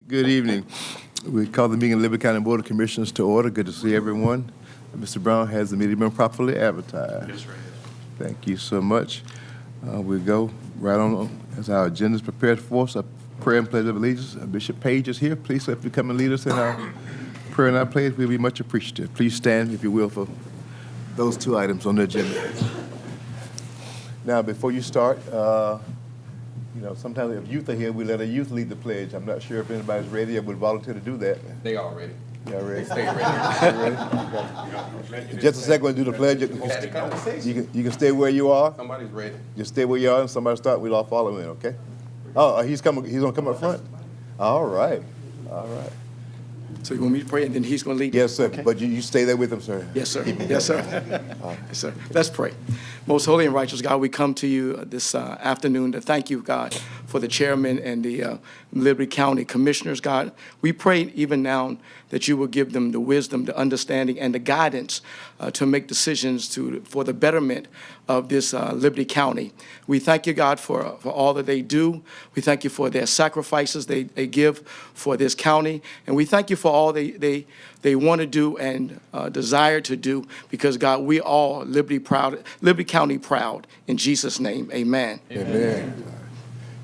Good evening. We call the meeting of Liberty County Board of Commissioners to order. Good to see everyone. Mr. Brown, has the meeting been properly advertised? Yes, sir. Thank you so much. We'll go right on as our agenda is prepared for us. A prayer and pledge of allegiance. Bishop Page is here. Please, if you come and lead us in our prayer and our pledge, we'll be much appreciative. Please stand, if you will, for those two items on the agenda. Now, before you start, sometimes if youth are here, we let a youth lead the pledge. I'm not sure if anybody's ready or would volunteer to do that. They all ready. Y'all ready? Stay ready. In just a second, we'll do the pledge. You can stay where you are. Somebody's ready. Just stay where you are, and somebody start, we'll all follow in, okay? Oh, he's gonna come up front? All right. So you want me to pray and then he's going to lead? Yes, sir, Okay. but you stay there with him, sir. Yes, sir. Yes, sir. Yes, sir. Let's pray. Most holy and righteous God, we come to you this afternoon to thank you, God, for the chairman and the Liberty County commissioners, God. We pray even now that you will give them the wisdom, the understanding, and the guidance to make decisions for the betterment of this Liberty County. We thank you, God, for all that they do. We thank you for their sacrifices they give for this county. And we thank you for all they want to do and desire to do, because, God, we all Liberty County proud. In Jesus' name, amen. Amen.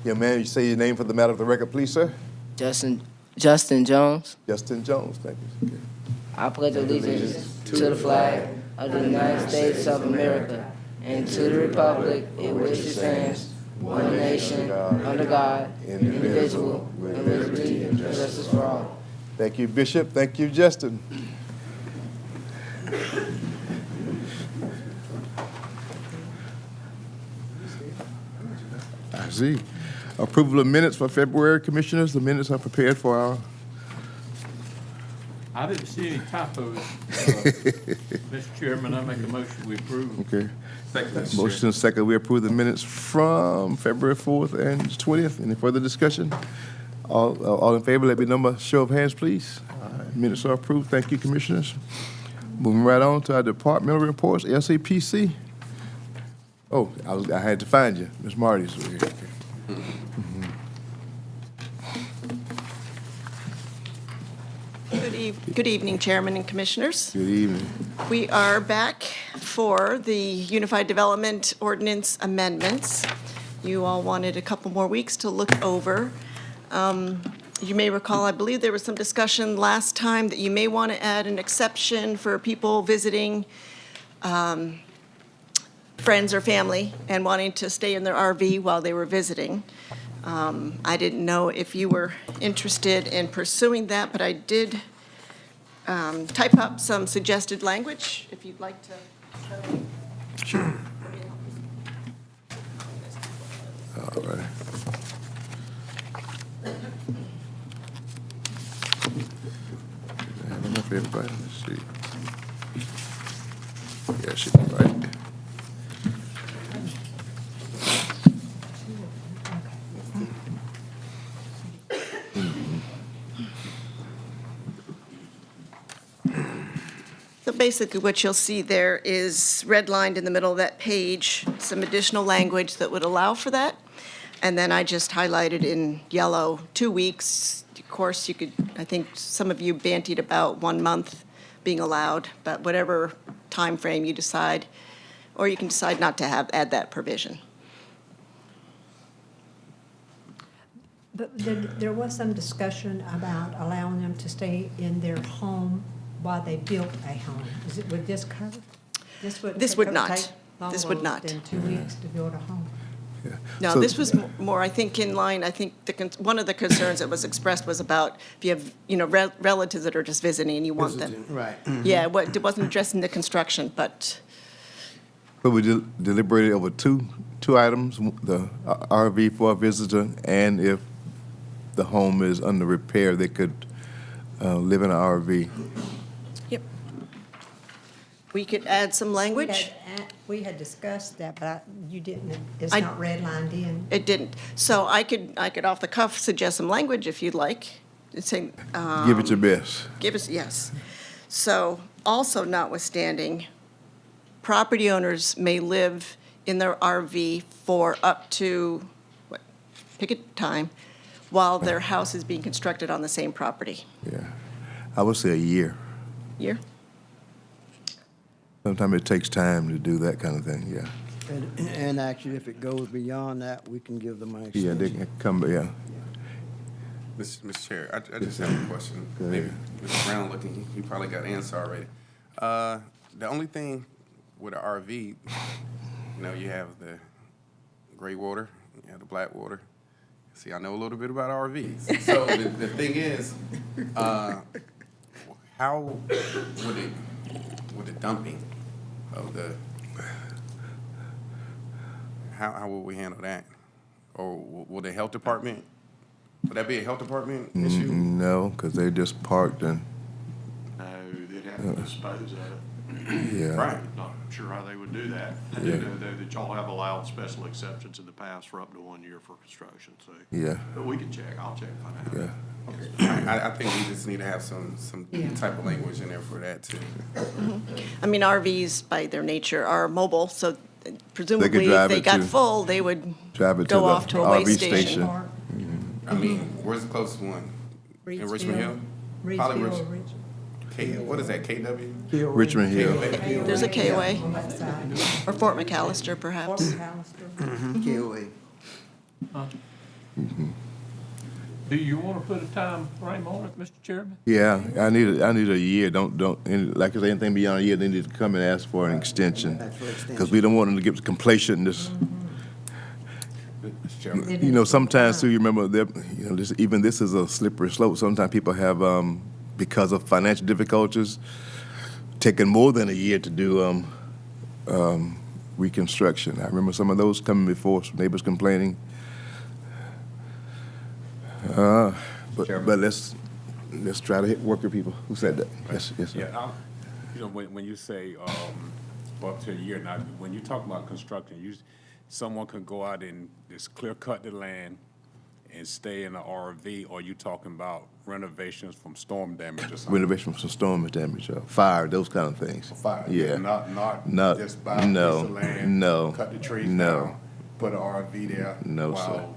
Yeah, man, you say your name for the matter of the record, please, sir? Justin Jones. Justin Jones, thank you. I pledge allegiance to the flag of the United States of America and to the republic in which it stands, one nation, under God, indivisible, with liberty and justice for all. Thank you, Bishop. Thank you, Justin. I see. Approval of minutes for February, Commissioners. The minutes are prepared for our... I didn't see any typos. Mr. Chairman, I make a motion we approve. Okay. Thank you, Mr. Motion second, we approve the minutes from February 4th and 20th. Any further discussion? All in favor, let me know by show of hands, please. Minutes are approved. Thank you, Commissioners. Moving right on to our departmental reports, LCPC. Oh, I had to find you. Ms. Marty's here. Okay. Good evening, Chairman and Commissioners. Good evening. We are back for the Unified Development Ordinance amendments. You all wanted a couple more weeks to look over. You may recall, I believe there was some discussion last time that you may want to add an exception for people visiting friends or family and wanting to stay in their RV while they were visiting. I didn't know if you were interested in pursuing that, but I did type up some suggested language, if you'd like to. Sure. All right. I don't know if everybody, let's see. Yeah, she be right. So basically what you'll see there is redlined in the middle of that page, some additional language that would allow for that. And then I just highlighted in yellow 2 weeks. Of course, you could, I think some of you bantied about 1 month being allowed, but whatever time frame you decide, or you can decide not to add that provision. But there was some discussion about allowing them to stay in their home while they built a home. Would this cover? This would take not. longer This would not. than 2 weeks to build a home. Yeah. No, So- this was more, I think, in line, I think one of the concerns that was expressed was about if you have, relatives that are just visiting and you want them. Right. Yeah, it wasn't addressing the construction, but But we deliberated over two items, the RV for a visitor, and if the home is under repair, they could live in an RV. yep. We could add some language. We had discussed that, but you didn't, it's I- not redlined in. It didn't. So I could off the cuff suggest some language if you'd like. Saying, Give it your best. give us, yes. So also notwithstanding, property owners may live in their RV for up to, pick a time, while their house is being constructed on the same property. Yeah. I would say a year. Year? Sometimes it takes time to do that kind of thing, yeah. And actually, if it goes beyond that, we can give them an Yeah, they extension. can come, yeah. Mr. Chair, I just have a question. Go Maybe ahead. Mr. Brown looking, he probably got an answer already. The only thing with an RV, you know, you have the gray water, you have the black water. See, I know a little bit about RVs. So the thing is, how would the dumping of the, how will we handle that? Or will the health department, would that be a health department issue? No, because they just parked and, No, they'd have to dispose of it. yeah. Right. Not sure how they would do that. I do know though that y'all have allowed special exceptions in the past for up to 1 year for construction, so. Yeah, But we can check, I'll check, and find out. yeah. I think we just need to have some type of language in there for that too. I mean, RVs by their nature are mobile, so presumably if drive they it got to- full, they would Drive it to go the off to a way RV station. station. Or I mean, where's the closest one? In Richmond Hill? Holly Reedsville, Rich- K, what is that, KW? Richmond Hill. There's a KOA, on that side. or Fort McAllister perhaps. Hollister. KOA. Do you want to put a time frame on it, Mr. Chairman? Yeah, I need a year. Like if anything beyond a year, they need to come and ask for an extension. Ask for extension. Because we don't want them to get complacent and just, Mr. Chairman. you know, sometimes too, you remember, you know, even this is a slippery slope. Sometimes people have, because of financial difficulties, taken more than a year to do reconstruction. I remember some of those coming before, some neighbors complaining. But let's try to work with people. Who said that? Yes, yes, sir. Yeah, you know, when you say up to a year, now, when you talk about construction, someone can go out and just clear cut the land and stay in an RV, or you talking about renovations from storm damage or something? Renovation from some storm damage, fire, those kind of things. Fire, Yeah. not just buy a piece no, of land, no, cut the trees no. down, put an RV there. No, sir. while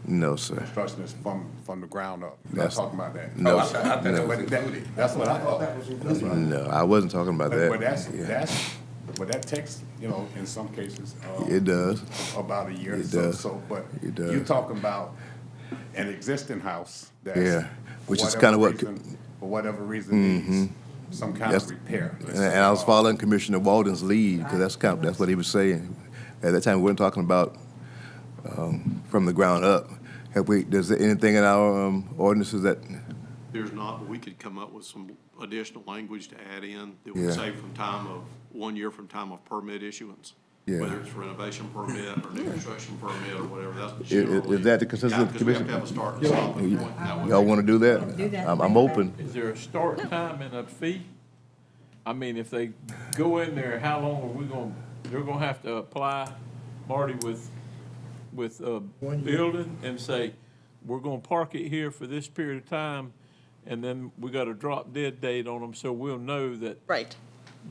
No, sir. construction is from the ground up. Not That's- talking about that. No, Oh, I sir. thought that No. was included. That's what I thought. That's what I No, I wasn't talking about that. But Yeah. but that takes, you know, in some cases, It does. about a year. It So- does. So, but It does. you're talking about an existing house that's. Yeah, which for is kinda whatever what- reason- For whatever reason needs some kind That's- of repair. And I was following Commissioner Walden's lead, because that's what he was saying. At that time, we weren't talking about from the ground up. Does there anything in our ordinances that, There's not, but we could come up with some additional language to add in that Yeah. would say from time of, 1 year from time of permit issuance. Yeah. Whether it's renovation permit or new construction permit or whatever, that's is generally. that the consensus of the Because we have to commission? have a start and stop point. That would Y'all be- want to do that? Do that. I'm open. Is there a start time and a fee? I mean, if they go in there, how long are we gonna, they're gonna have to apply, Marty, with a building and say, we're gonna park it here for this period of time, and then we got a drop dead date on them, so we'll know that Right.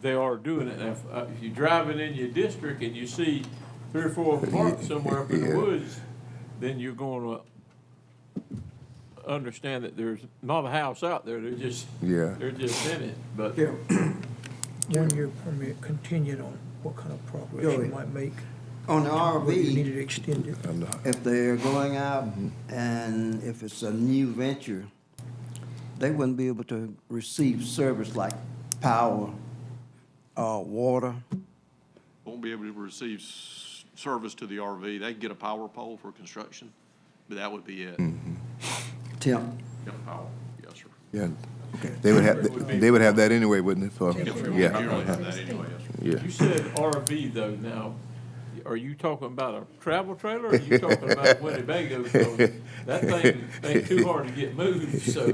they are doing it. And if you're driving in your district and you see 3 or 4 parked somewhere up in the Yeah. woods, then you're gonna understand that there's not a house out there, they're just in it, but. Yeah, 1 year permit contingent on what kind of progress you might make. On the Whether you need RV, it extended. if they're going out and if it's a new venture, they wouldn't be able to receive service like power, water. Won't be able to receive service to the RV. They can get a power pole for construction, but that would be it. Tim, Get power, yes, sir. Yeah. They would have that anyway, wouldn't it? For, Yes, sir. We yeah. generally have that anyway, yes, sir. Yeah. You said RV though, now, are you talking about a travel trailer, or are you talking about Winnebago? 'Cause that thing ain't too hard to get moved, so,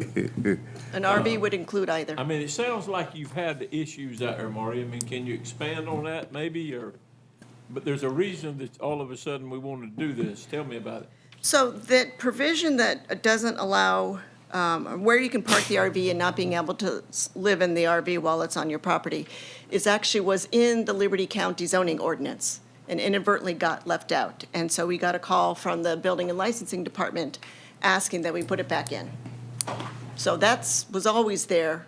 An RV would include either. I mean, it sounds like you've had the issues out there, Marty. I mean, can you expand on that maybe, or, but there's a reason that all of a sudden we wanted to do this. Tell me about it. So that provision that doesn't allow, where you can park the RV and not being able to live in the RV while it's on your property, was in the Liberty County zoning ordinance and inadvertently got left out. And so we got a call from the Building and Licensing Department asking that we put it back in. So was always there.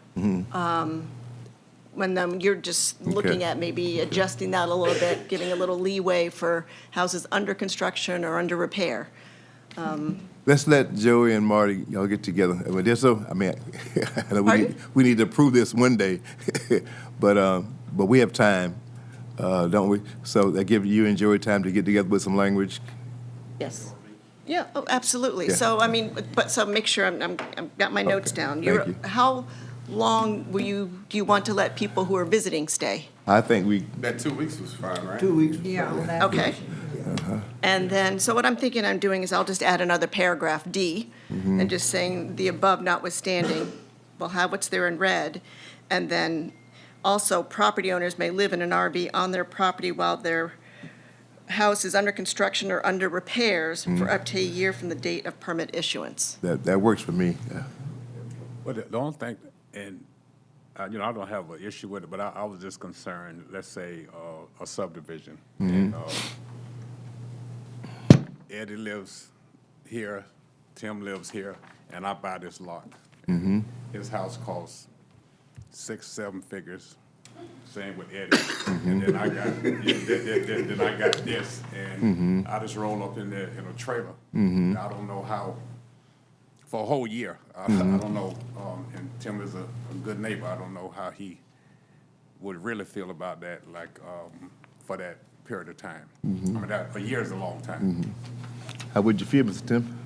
When you're just looking Okay. at maybe adjusting that a little bit, giving a little leeway for houses under construction or under repair. Let's let Joey and Marty, y'all get together. I mean, I mean, I know Pardon? we need to approve this one day, but we have time, don't we? So that give you and Joey time to get together with some language. Yes. Yeah, oh, absolutely. Yeah. So, I mean, so make sure I've got my notes Okay, down. thank you. How long do you want to let people who are visiting stay? I think That 2 weeks was fine, right? 2 weeks. Yeah, on that. Okay. And then, so what I'm thinking I'm doing is I'll just add another paragraph, D, and just saying the above notwithstanding, we'll have what's there in red. And then also, property owners may live in an RV on their property while their house is under construction or under repairs for up to a year from the date of permit issuance. that works for me. Yeah. But the only thing, and, you know, I don't have an issue with it, but I was just concerned, let's say, a subdivision. And Eddie lives here, Tim lives here, and I buy this lot. His house costs 6-7 figures, same with Eddie. And then I got, then I got this, and I just roll up in there in a trailer. I don't know how, for a whole year. I don't know, and Tim is a good neighbor. I don't know how he would really feel about that, like, for that period of time. I mean, a year is a long time. How would you feel, Mr. Tim?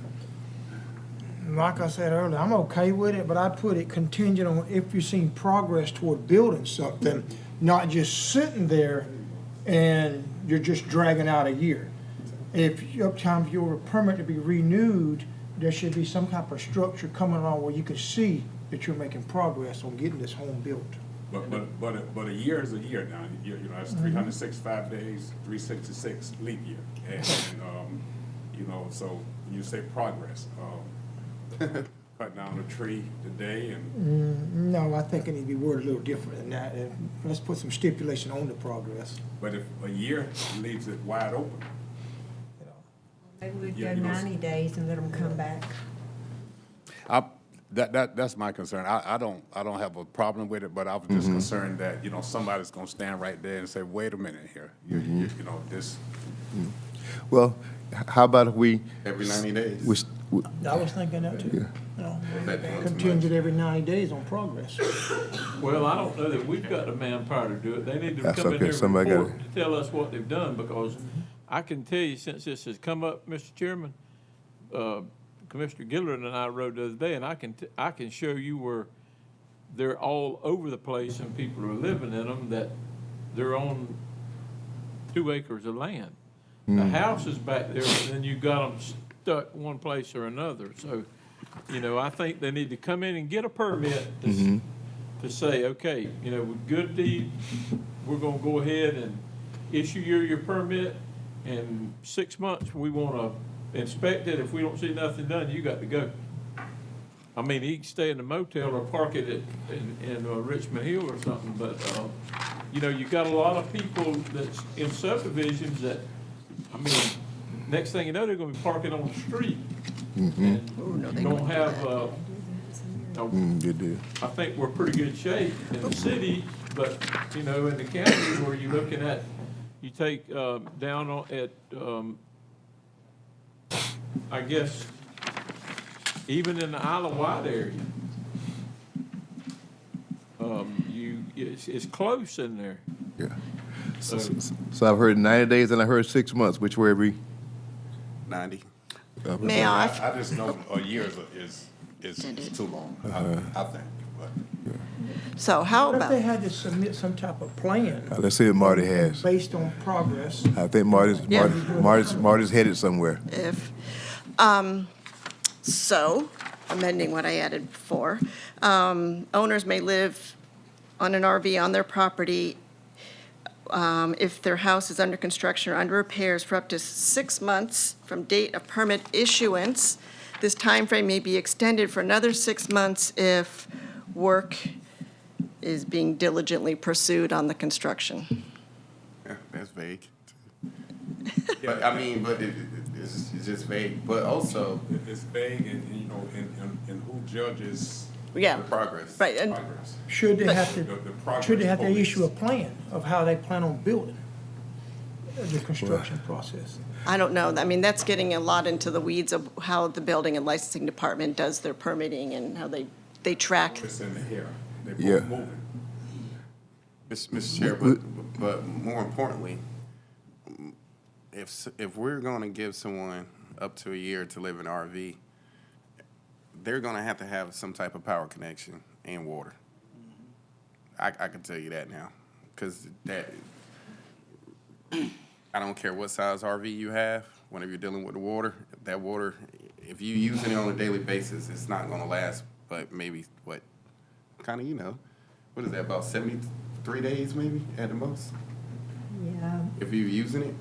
Like I said earlier, I'm okay with it, but I put it contingent on if you've seen progress toward building something, not just sitting there and you're just dragging out a year. If time for your permit to be renewed, there should be some type of structure coming along where you can see that you're making progress on getting this home built. But a year is a year now. You know, it's 365 days, 366 leap year. And you know, so when you say progress, cut down a tree today and, No, I think it needs to be worded a little different than that. And let's put some stipulation on the progress. but if a year leaves it wide open, Maybe we'd Yeah, go you know, 90 days and let them come back. that's my concern. I don't have a problem with it, but I was just concerned that, you know, somebody's gonna stand right there and say, wait a minute here, you know, this. Well, how about if we, Every 90 days. I was thinking that too. Yeah. You know, That too much. contingent every 90 days on progress. Well, I don't know that we've got the manpower to do it. They need to That's come in okay. here and Somebody gotta- report to tell us what they've done, because I can tell you, since this has come up, Mr. Chairman, Commissioner Gillard and I rode the other day, and I can show you where they're all over the place and people are living in them, that they're on 2 acres of land. The house is back there, and then you got them stuck one place or another. So, you know, I think they need to come in and get a permit to say, okay, you know, with good deed, we're gonna go ahead and issue your permit. In 6 months, we wanna inspect it. If we don't see nothing done, you got to go. I mean, he can stay in the motel or park it in Richmond Hill or something, but, you know, you got a lot of people that's in subdivisions that, I mean, next thing you know, they're gonna be parking on the street. And you don't have, Good deal. I think we're pretty good shape in the city, but, you know, in the county where you're looking at, you take, down at, I guess, even in the Isle of Wight area, it's close in there. Yeah. So I've heard 90 days and I heard 6 months, which were every, 90. May I? I just know a year is too long, I think, but. So how What if they about, had to submit some type of plan let's see what Marty has. based on progress? I think Marty's headed somewhere. if, so, amending what I added before, owners may live on an RV on their property if their house is under construction or under repairs for up to 6 months from date of permit issuance. This time frame may be extended for another 6 months if work is being diligently pursued on the construction. Yeah, that's vague. But I mean, but it's just vague, but also It's vague and, you know, and who judges Yeah, the progress. right, and progress? Should they have The to, progress should they have to police. issue a plan of how they plan on building the construction process? I don't know. I mean, that's getting a lot into the weeds of how the building and licensing department does their permitting and how they track. It's in the air. They're both Yeah. moving. Mr. Chair, but more importantly, if we're gonna give someone up to a year to live in an RV, they're gonna have to have some type of power connection and water. I can tell you that now, because I don't care what size RV you have, whenever you're dealing with the water, that water, if you using it on a daily basis, it's not gonna last, but maybe, what is that, about 73 days maybe at the most, Yeah, if you're using it?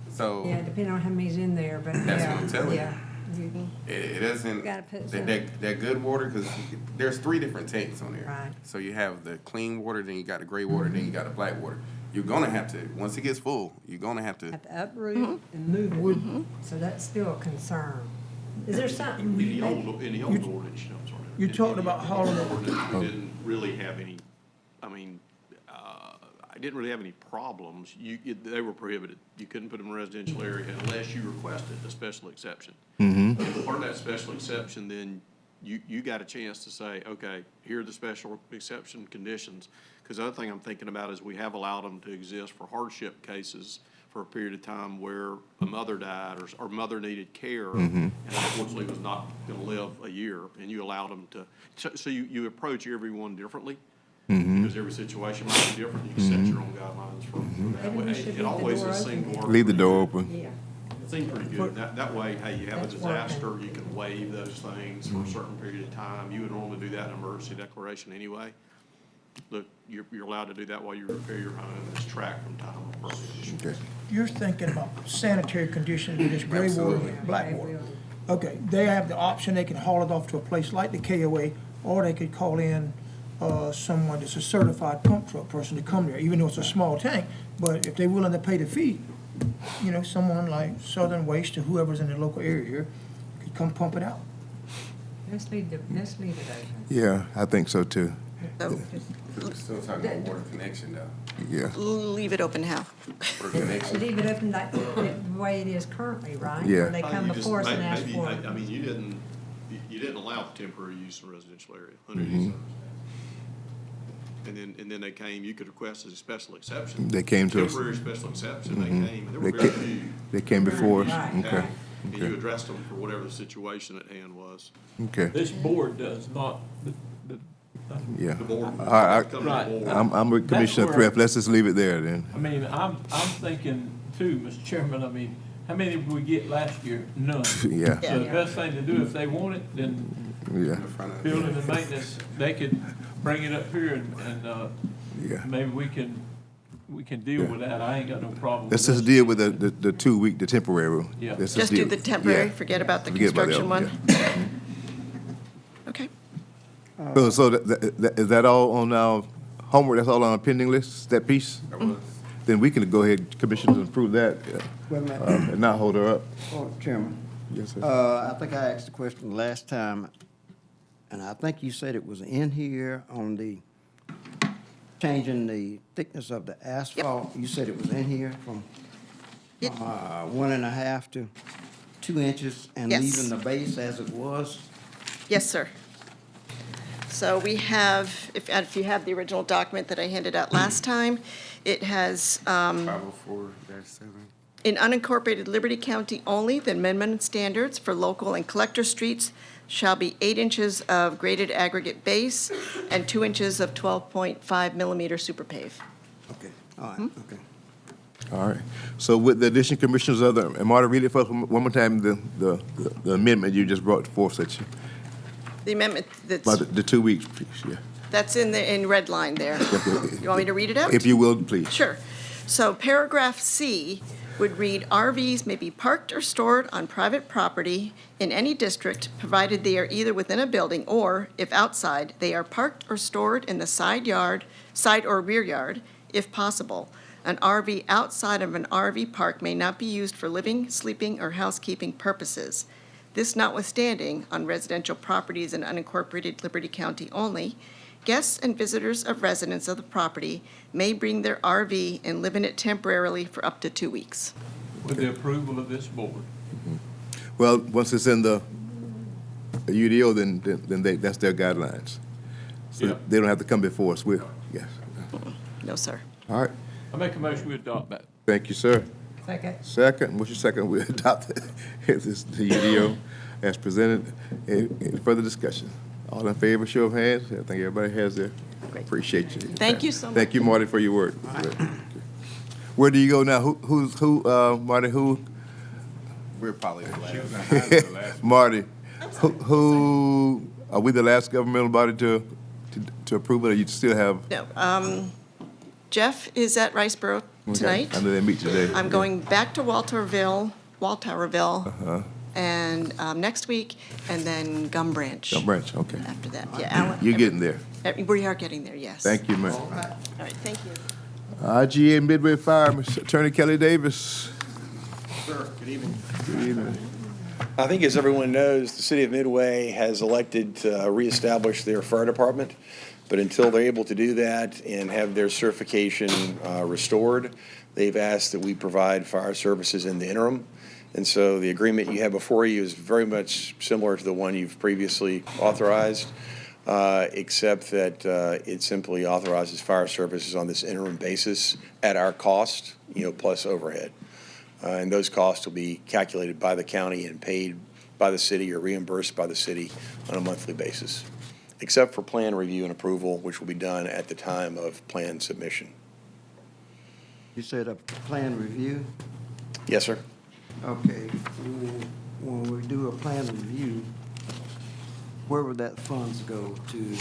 So, yeah, depending on how many's in there, but yeah. That's what I'm telling you. Yeah. You- it doesn't, Gotta put that good water, because there's 3 different tanks on there. Right. So you have the clean water, then you got the gray water, then you got the black water. You're gonna have to, once it gets full, you're gonna have to, Have to uproot and move it, so that's still a concern. Is there something? In the old ordinance, I'm sorry. You talked about hauling it. Ordinance, we didn't really have any, I mean, I didn't really have any problems. They were prohibited. You couldn't put them in a residential area unless you requested a special exception. As part of that special exception, then you got a chance to say, okay, here are the special exception conditions. Because the other thing I'm thinking about is we have allowed them to exist for hardship cases for a period of time where a mother died or mother needed care and unfortunately was not going to live a year, and you allowed them to, so you approach everyone differently. Because every situation might be different. You can set your own guidelines for that Maybe we way. should leave It the always door has open seemed to then. work. Leave the pretty door good. open. Yeah. It seemed pretty good. That way, hey, you have a That's disaster, working. you can waive those things for a certain period of time. You would normally do that in emergency declaration anyway. Look, you're allowed to do that while you repair your home. It's tracked from time of birth. Okay. You're thinking about sanitary conditions with this gray water, Absolutely. black water. Okay, they have the option, they can haul it off to a place like the KOA, or they could call in someone that's a certified pump truck person to come there, even though it's a small tank. But if they're willing to pay the fee, someone like Southern Waste or whoever's in the local area here could come pump it out. Let's leave it open. Yeah, I think so too. So we're still talking about water connection though. Yeah. leave it open how? Water connection. Leave it open like, put it the way it is currently, right? Yeah. Or they come You just- before us and ask maybe- for it. I mean, you didn't allow temporary use in a residential area, under use zones. And then they came, you could request as a special exception. They came to us. Temporary special exception, they came, and there were They very ca- few. They came before us. Right, Okay. right. And you addressed them for whatever the situation at hand was. Okay. This board does not, Yeah. The board, I- come to the Right. board. I'm with That's Commissioner where- Thrift. Let's just leave it there then. I mean, I'm thinking too, Mr. Chairman, I mean, how many did we get last year? None. So Yeah. the best thing to do, if they want it, then Yeah. In front of- building and maintenance, they could bring it up here and Yeah. maybe we can deal with that. I ain't got no problem with Let's just this. deal with the 2 week, the temporary. Yeah. Let's Just do deal- the temporary, yeah. forget about the Forget about that construction one? Okay. So is that all on our homework? That's all on our pending list, that piece? That was- Then we can go ahead, Commissioner, and approve that Wait a minute. and not hold her up. Oh, Chairman, Yes, sir. I think I asked the question last time, and I think you said it was in here on the changing the thickness of the asphalt. You said it was in here from It- 1.5 to 2 inches and Yes. leaving the base as it was? Yes, sir. So we have, if you have the original document that I handed out last time, it has, 504-7. in unincorporated Liberty County only, the minimum standards for local and collector streets shall be 8 inches of graded aggregate base and 2 inches of 12.5 millimeter super pave. Okay, all right, okay. All right. So with the addition, Commissioners, and Marta, read it for us one more time, the amendment you just brought forth, that you, The amendment about the 2 weeks, please, yeah. that's in red line there. You want me to read it out? If you will, please. Sure. So paragraph C would read, RVs may be parked or stored on private property in any district, provided they are either within a building or, if outside, they are parked or stored in the side or rear yard, if possible, An RV outside of an RV park may not be used for living, sleeping, or housekeeping purposes. This notwithstanding, on residential properties in unincorporated Liberty County only, guests and visitors of residents of the property may bring their RV and live in it temporarily for up to 2 weeks. With the approval of this board. Well, once it's in the UDO, then that's their guidelines. So Yeah. they don't have to come before us. Yes. No, sir. All right. I make a motion we adopt that. Thank you, sir. Second. Second, motion second, we adopt the UDO as presented. Any further discussion? All in favor, show of hands. I think everybody has their, Great. appreciate you. Thank you so much. Thank you, Marty, for your work. Where do you go now? Marty, who? We're probably the last. Marty, who, are we the last governmental body to approve it, or you still have? No, Jeff is at Riceboro tonight. I know they meet today. I'm going back to Walterville, and next week, and then Gum Branch. Gum Branch, okay. After that, yeah. Alan- You're getting there. We are getting there, yes. Thank you, man. All right, thank you. IGA Midway Fire, Mr. Attorney Kelly Davis. Sir, good evening. Good evening. I think as everyone knows, the city of Midway has elected to reestablish their fire department. But until they're able to do that and have their certification restored, they've asked that we provide fire services in the interim. And so the agreement you have before you is very much similar to the one you've previously authorized, except that it simply authorizes fire services on this interim basis at our cost, plus overhead. And those costs will be calculated by the county and paid by the city or reimbursed by the city on a monthly basis, except for plan review and approval, which will be done at the time of plan submission. You said a plan review? Yes, sir. Okay, when we do a plan review, where would that funds go to?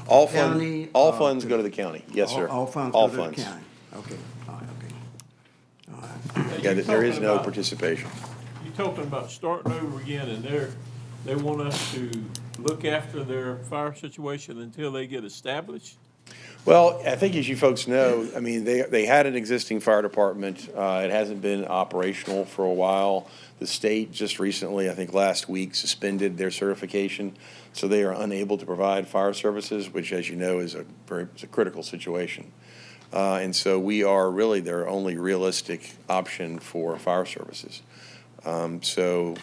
All County, funds go to the county. Yes, sir. All funds All go to the funds. county? Okay, all right, okay. Yeah, there is no Talking about- participation. You're talking about starting over again, and they want us to look after their fire situation until they get established? Well, I think as you folks know, I mean, they had an existing fire department. It hasn't been operational for a while. The state just recently, I think last week, suspended their certification. So they are unable to provide fire services, which, as you know, is a critical situation. And so we are really their only realistic option for fire services. So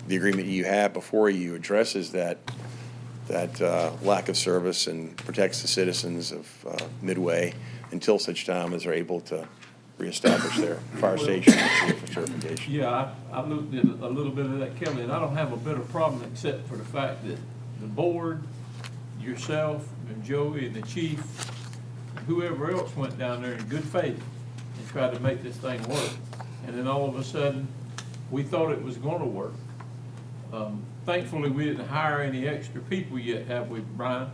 the agreement you have before you addresses that lack of service and protects the citizens of Midway until such time as they're able to reestablish their fire station for certification. Yeah, I looked at a little bit of that, Kelly, and I don't have a bit of problem except for the fact that the board, yourself, and Joey, and the chief, whoever else went down there in good faith and tried to make this thing work. And then all of a sudden, we thought it was gonna work. Thankfully, we didn't hire any extra people yet, have we, Brian?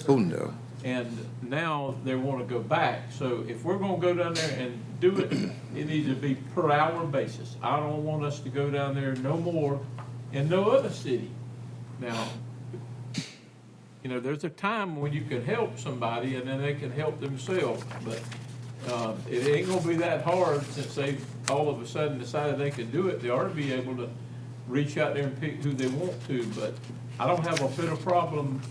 Oh, no. And now they want to go back. So if we're going to go down there and do it, it needs to be per hour basis. I don't want us to go down there no more in no other city. Now, there's a time when you can help somebody and then they can help themselves. But it ain't going to be that hard since they all of a sudden decided they could do it. They ought to be able to reach out there and pick who they want to. But I don't have a bit of problem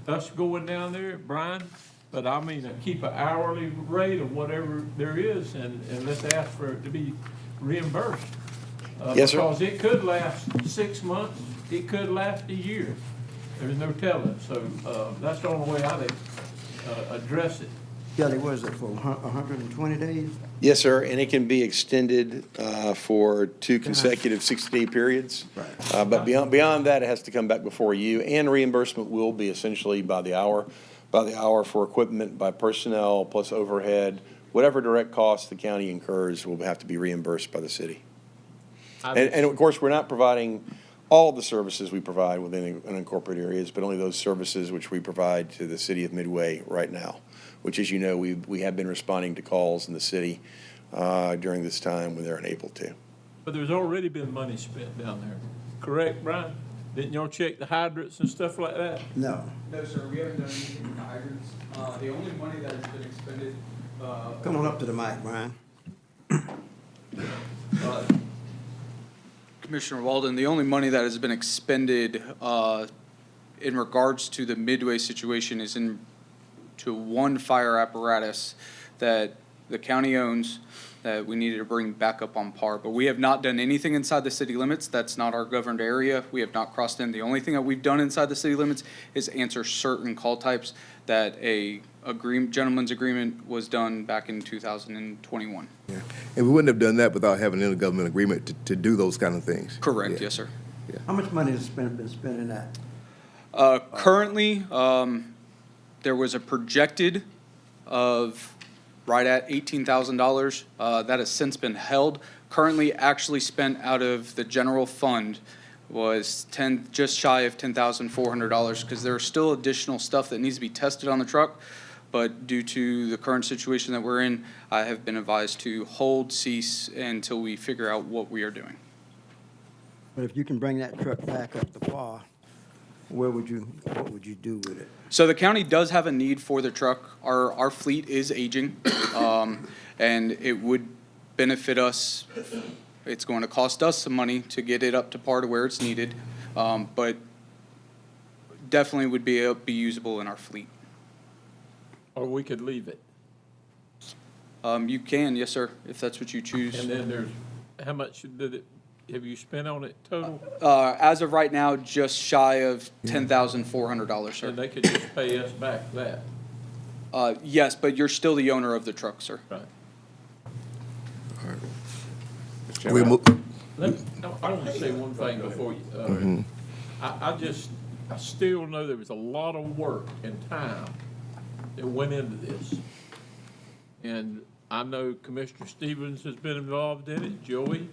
us going down there, Brian, but I mean, keep an hourly rate or whatever there is, and let's ask for it to be reimbursed. Yes, sir. Because it could last 6 months, it could last a year. There's no telling, so that's the only way I'd address it. Kelly, what is it, for 120 days? Yes, sir, and it can be extended for 2 consecutive 60-day periods. Right. But beyond that, it has to come back before you, and reimbursement will be essentially by the hour for equipment, by personnel, plus overhead. Whatever direct costs the county incurs will have to be reimbursed by the city. And of course, we're not providing all the services we provide within unincorporated areas, but only those services which we provide to the city of Midway right now, which, as you know, we have been responding to calls in the city during this time when they're unable to. But there's already been money spent down there, correct, Brian? Didn't y'all check the hydrants and stuff like that? No. No, sir, we haven't done anything with the hydrants. The only money that has been expended Come on up to the mic, Brian. Commissioner Walden, the only money that has been expended in regards to the Midway situation is to one fire apparatus that the county owns that we needed to bring back up on par. But we have not done anything inside the city limits. That's not our governed area. We have not crossed in. The only thing that we've done inside the city limits is answer certain call types that gentleman's agreement was done back in 2021. Yeah. And we wouldn't have done that without having an intergovernmental agreement to do those kind of things. Correct, Yeah. yes, sir. How much money has been spent in that? Currently, there was a projected of right at $18,000. That has since been held. Currently, actually spent out of the general fund was just shy of $10,400 because there's still additional stuff that needs to be tested on the truck. But due to the current situation that we're in, I have been advised to cease until we figure out what we are doing. But if you can bring that truck back up to par, what would you do with it? So the county does have a need for the truck. Our fleet is aging, and it would benefit us. It's going to cost us some money to get it up to par to where it's needed, but definitely would be usable in our fleet. Or we could leave it. You can, yes, sir, if that's what you choose. And then there's, how much have you spent on it total? As of right now, just shy of $10,400, sir. And they could just pay us back that. Yes, but you're still the owner of the truck, sir. Right. We move, I want to say one thing before you, I still know there was a lot of work and time that went into this. And I know Commissioner Stevens has been involved in it, Joey,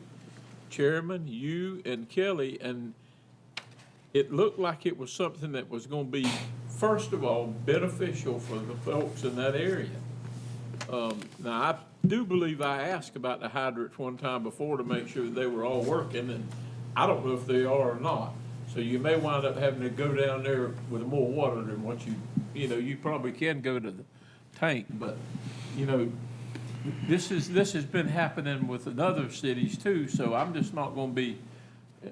Chairman, you and Kelly, and it looked like it was something that was going to be, first of all, beneficial for the folks in that area. Now, I do believe I asked about the hydrants one time before to make sure that they were all working, and I don't know if they are or not. So you may wind up having to go down there with more water than what you probably can go to the tank, but, this has been happening with other cities too, so I'm just not gonna be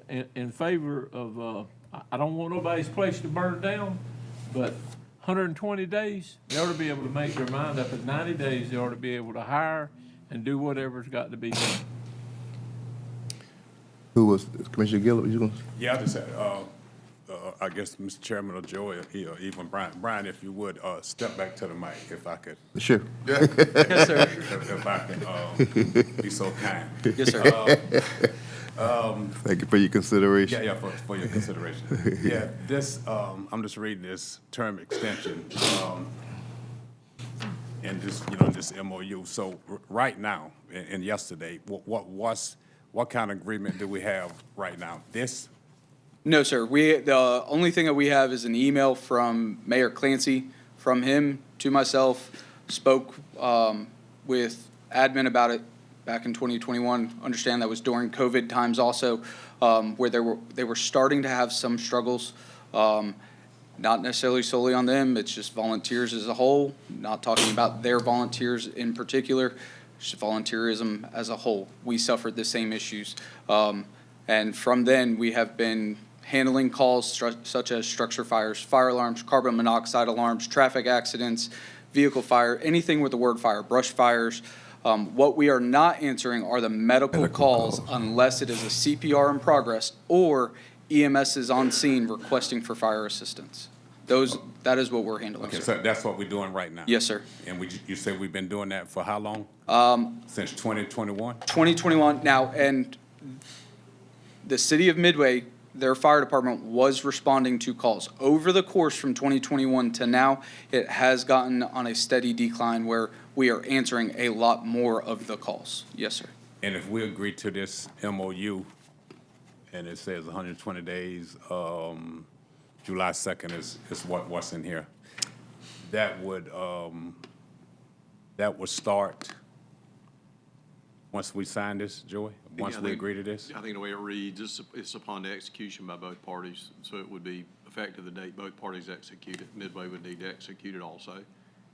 in favor of, I don't want nobody's place to burn down, but 120 days, they ought to be able to make their mind up. In 90 days, they ought to be able to hire and do whatever's got to be done. who was, Commissioner Gillett, you going to? Yeah, I just said, I guess Mr. Chairman or Joey, or even Brian. Brian, if you would, step back to the mic if I could. Sure. Yes, sir. If I can be so kind. Yes, sir. Thank you for your consideration. Yeah, for your consideration. Yeah, this, I'm just reading this term extension, and this, this MOU. So right now, and yesterday, what kind of agreement do we have right now? This? No, sir. The only thing that we have is an email from Mayor Clancy, from him to myself, spoke with admin about it back in 2021. Understand that was during COVID times also, where they were starting to have some struggles, not necessarily solely on them. It's just volunteers as a whole, not talking about their volunteers in particular, just volunteerism as a whole. We suffered the same issues. And from then, we have been handling calls such as structure fires, fire alarms, carbon monoxide alarms, traffic accidents, vehicle fire, anything with the word fire, brush fires. What we are not answering are the medical calls unless it is a CPR in progress or EMS is on scene requesting for fire assistance. That is what we're handling, Okay, sir. so that's what we're doing right now? Yes, sir. And you said we've been doing that for how long? Since 2021? 2021 now, and the city of Midway, their fire department was responding to calls. Over the course from 2021 to now, it has gotten on a steady decline where we are answering a lot more of the calls. Yes, sir. And if we agree to this MOU, and it says 120 days, July 2nd is what's in here, that would start once we sign this, Joey? Once we agree to this? I think the way it reads, it's upon the execution by both parties, so it would be effective the date both parties execute it. Midway would need to execute it also.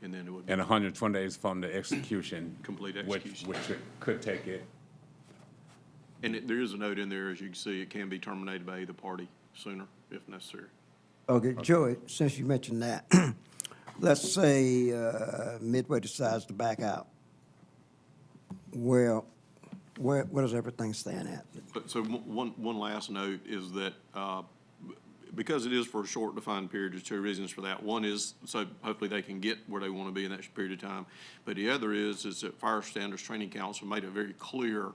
and then it would be And 120 days from the execution. Complete which- execution. Which could take it. And there is a note in there, as you can see, it can be terminated by either party sooner if necessary. Okay, Joey, since you mentioned that, let's say Midway decides to back out. Well, where does everything stand at? But so one last note is that, because it is for a short defined period, there's two reasons for that. One is, so hopefully they can get where they want to be in that period of time. But the other is that Fire Standards Training Council made it very clear,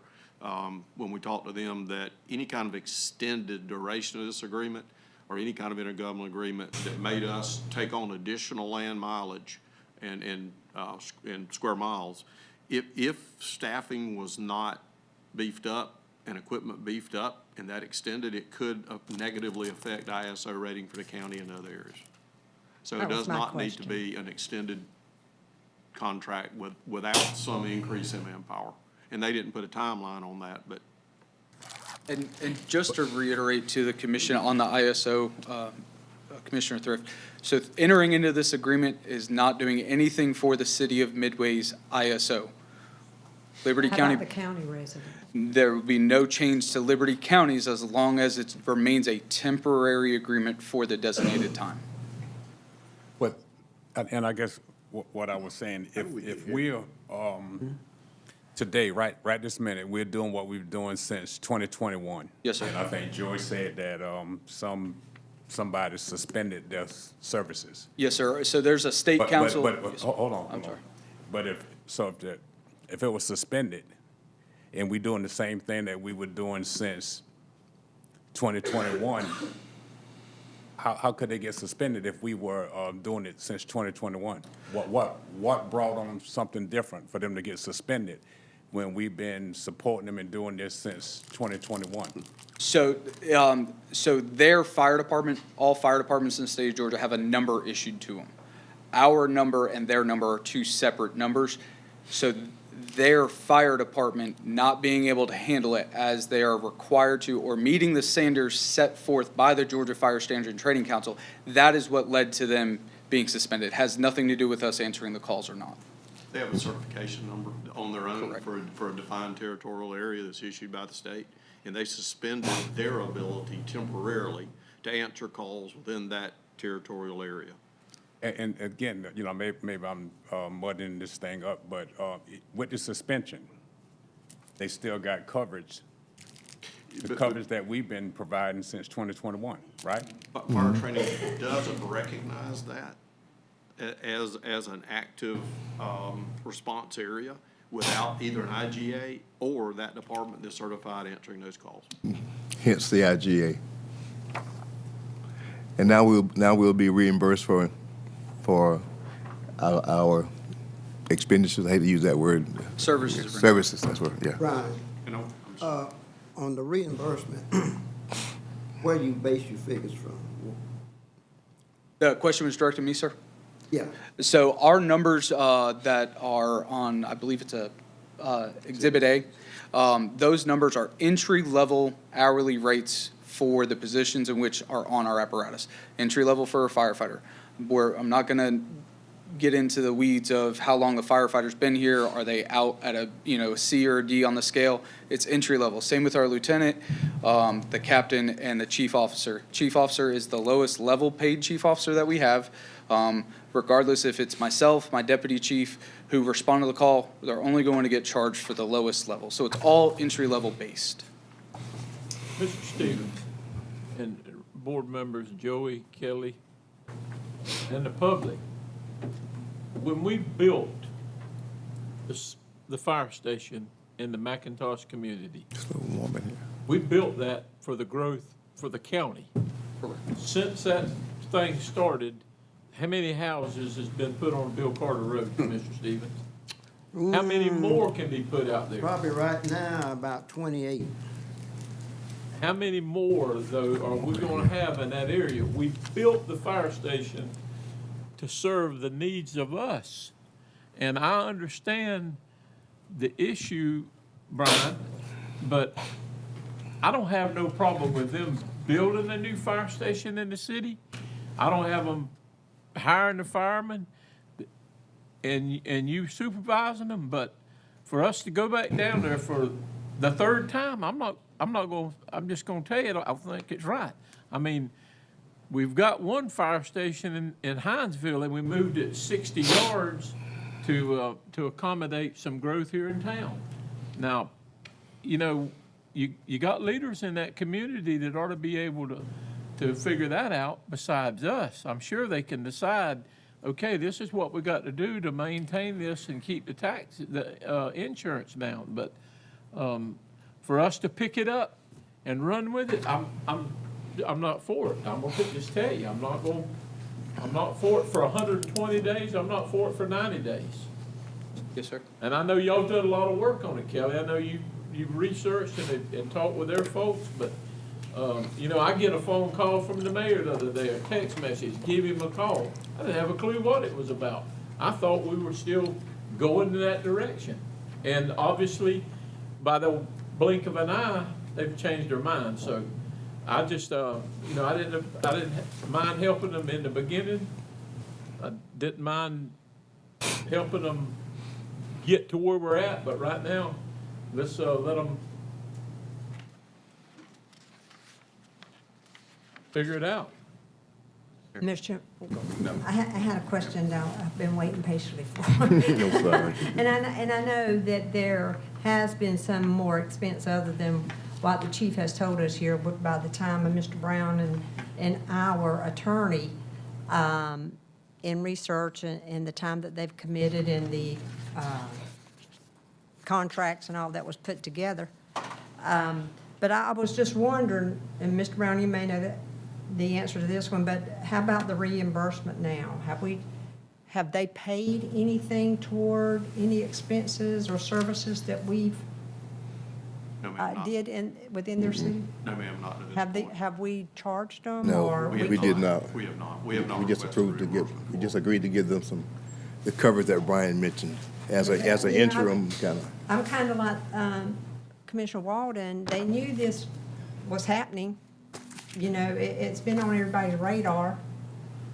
when we talked to them, that any kind of extended duration of this agreement or any kind of intergovernmental agreement that made us take on additional land mileage and square miles, if staffing was not beefed up and equipment beefed up and that extended, it could negatively affect ISO rating for the county and other areas. So it That was does my not need to question. be an extended contract without some increase in manpower. And they didn't put a timeline on that, but And just to reiterate to the commission on the ISO, Commissioner Thrift, so entering into this agreement is not doing anything for the city of Midway's ISO. Liberty How County, about the county resident? there will be no change to Liberty Counties as long as it remains a temporary agreement for the designated time. But, and I guess what I was saying, if we're, today, right this minute, we're doing what we've been doing since 2021. Yes, sir. And I think Joy said that somebody suspended their services. Yes, sir. So there's a state But- council. But, Yes, sir. hold on. I'm sorry. But if it was suspended, and we doing the same thing that we were doing since 2021, how could they get suspended if we were doing it since 2021? What brought on something different for them to get suspended when we've been supporting them and doing this since 2021? So, so their fire department, all fire departments in the state of Georgia have a number issued to them. Our number and their number are two separate numbers. So their fire department not being able to handle it as they are required to or meeting the standards set forth by the Georgia Fire Standards and Training Council, that is what led to them being suspended. It has nothing to do with us answering the calls or not. they have a certification number on their own Correct. for a defined territorial area that's issued by the state. And they suspended their ability temporarily to answer calls within that territorial area. And again, you know, maybe I'm mudding this thing up, but with the suspension, they still got coverage, the But- coverage that we've been providing since 2021, right? But fire training doesn't recognize that as an active response area without either an IGA or that department that's certified answering those calls. Hence the IGA. And now we'll be reimbursed for our expenditures. I hate to use that word. Services. Services, that's what, yeah. Brian, You know, on the reimbursement, where do you base your figures from? The question was directed to me, sir? Yeah, So our numbers that are on, I believe it's a Exhibit A, those numbers are entry-level hourly rates for the positions in which are on our apparatus. Entry-level for a firefighter. I'm not going to get into the weeds of how long the firefighter's been here. Are they out at a C or a D on the scale? It's entry-level. Same with our lieutenant, the captain, and the chief officer. Chief officer is the lowest level paid chief officer that we have. Regardless if it's myself, my deputy chief, who respond to the call, they're only going to get charged for the lowest level. So it's all entry-level based. Mr. Stevens and board members Joey, Kelly, and the public, when we built the fire station in the McIntosh community, It's a little warm in here. we built that for the growth for the county. Since that thing started, how many houses has been put on Bill Carter Road, Mr. Stevens? How many more can be put out there? probably right now about 28. How many more, though, are we gonna have in that area? We built the fire station to serve the needs of us. And I understand the issue, Brian, but I don't have no problem with them building a new fire station in the city. I don't have them hiring the firemen. and you supervising them, but for us to go back down there for the third time, I'm just gonna tell you, I think it's right. I mean, we've got one fire station in Hinesville, and we moved it 60 yards to accommodate some growth here in town. Now, you know, you got leaders in that community that ought to be able to figure that out besides us. I'm sure they can decide, okay, this is what we got to do to maintain this and keep the insurance down. But for us to pick it up and run with it, I'm not for it. I'm gonna just tell you, I'm not for it for 120 days. I'm not for it for 90 days. Yes, sir. And I know y'all done a lot of work on it, Kelly. I know you've researched and talked with their folks, but, you know, I get a phone call from the mayor the other day, a text message, give him a call. I didn't have a clue what it was about. I thought we were still going in that direction. And obviously, by the blink of an eye, they've changed their mind. So I just, you know, I didn't mind helping them in the beginning. I didn't mind helping them get to where we're at, but right now, let's let them figure it out. Mr. Chairman, No. I had a question now I've been waiting patiently for. I'm sorry. And I know that there has been some more expense other than what the chief has told us here by the time of Mr. Brown and our attorney in research and the time that they've committed in the contracts and all that was put together. But I was just wondering, and Mr. Brown, you may know the answer to this one, but how about the reimbursement now? Have they paid anything toward any expenses or services that we've No, ma'am, not. did within their city? No, ma'am, not at this point. Have we charged them? No, or we did not. We have not. We have not. We just requested approved to give, reimbursement we for just it. agreed to give them the coverage that Brian mentioned as an Yeah, interim kind of. I'm kind of like Commissioner Walden. They knew this was happening. You know, it's been on everybody's radar,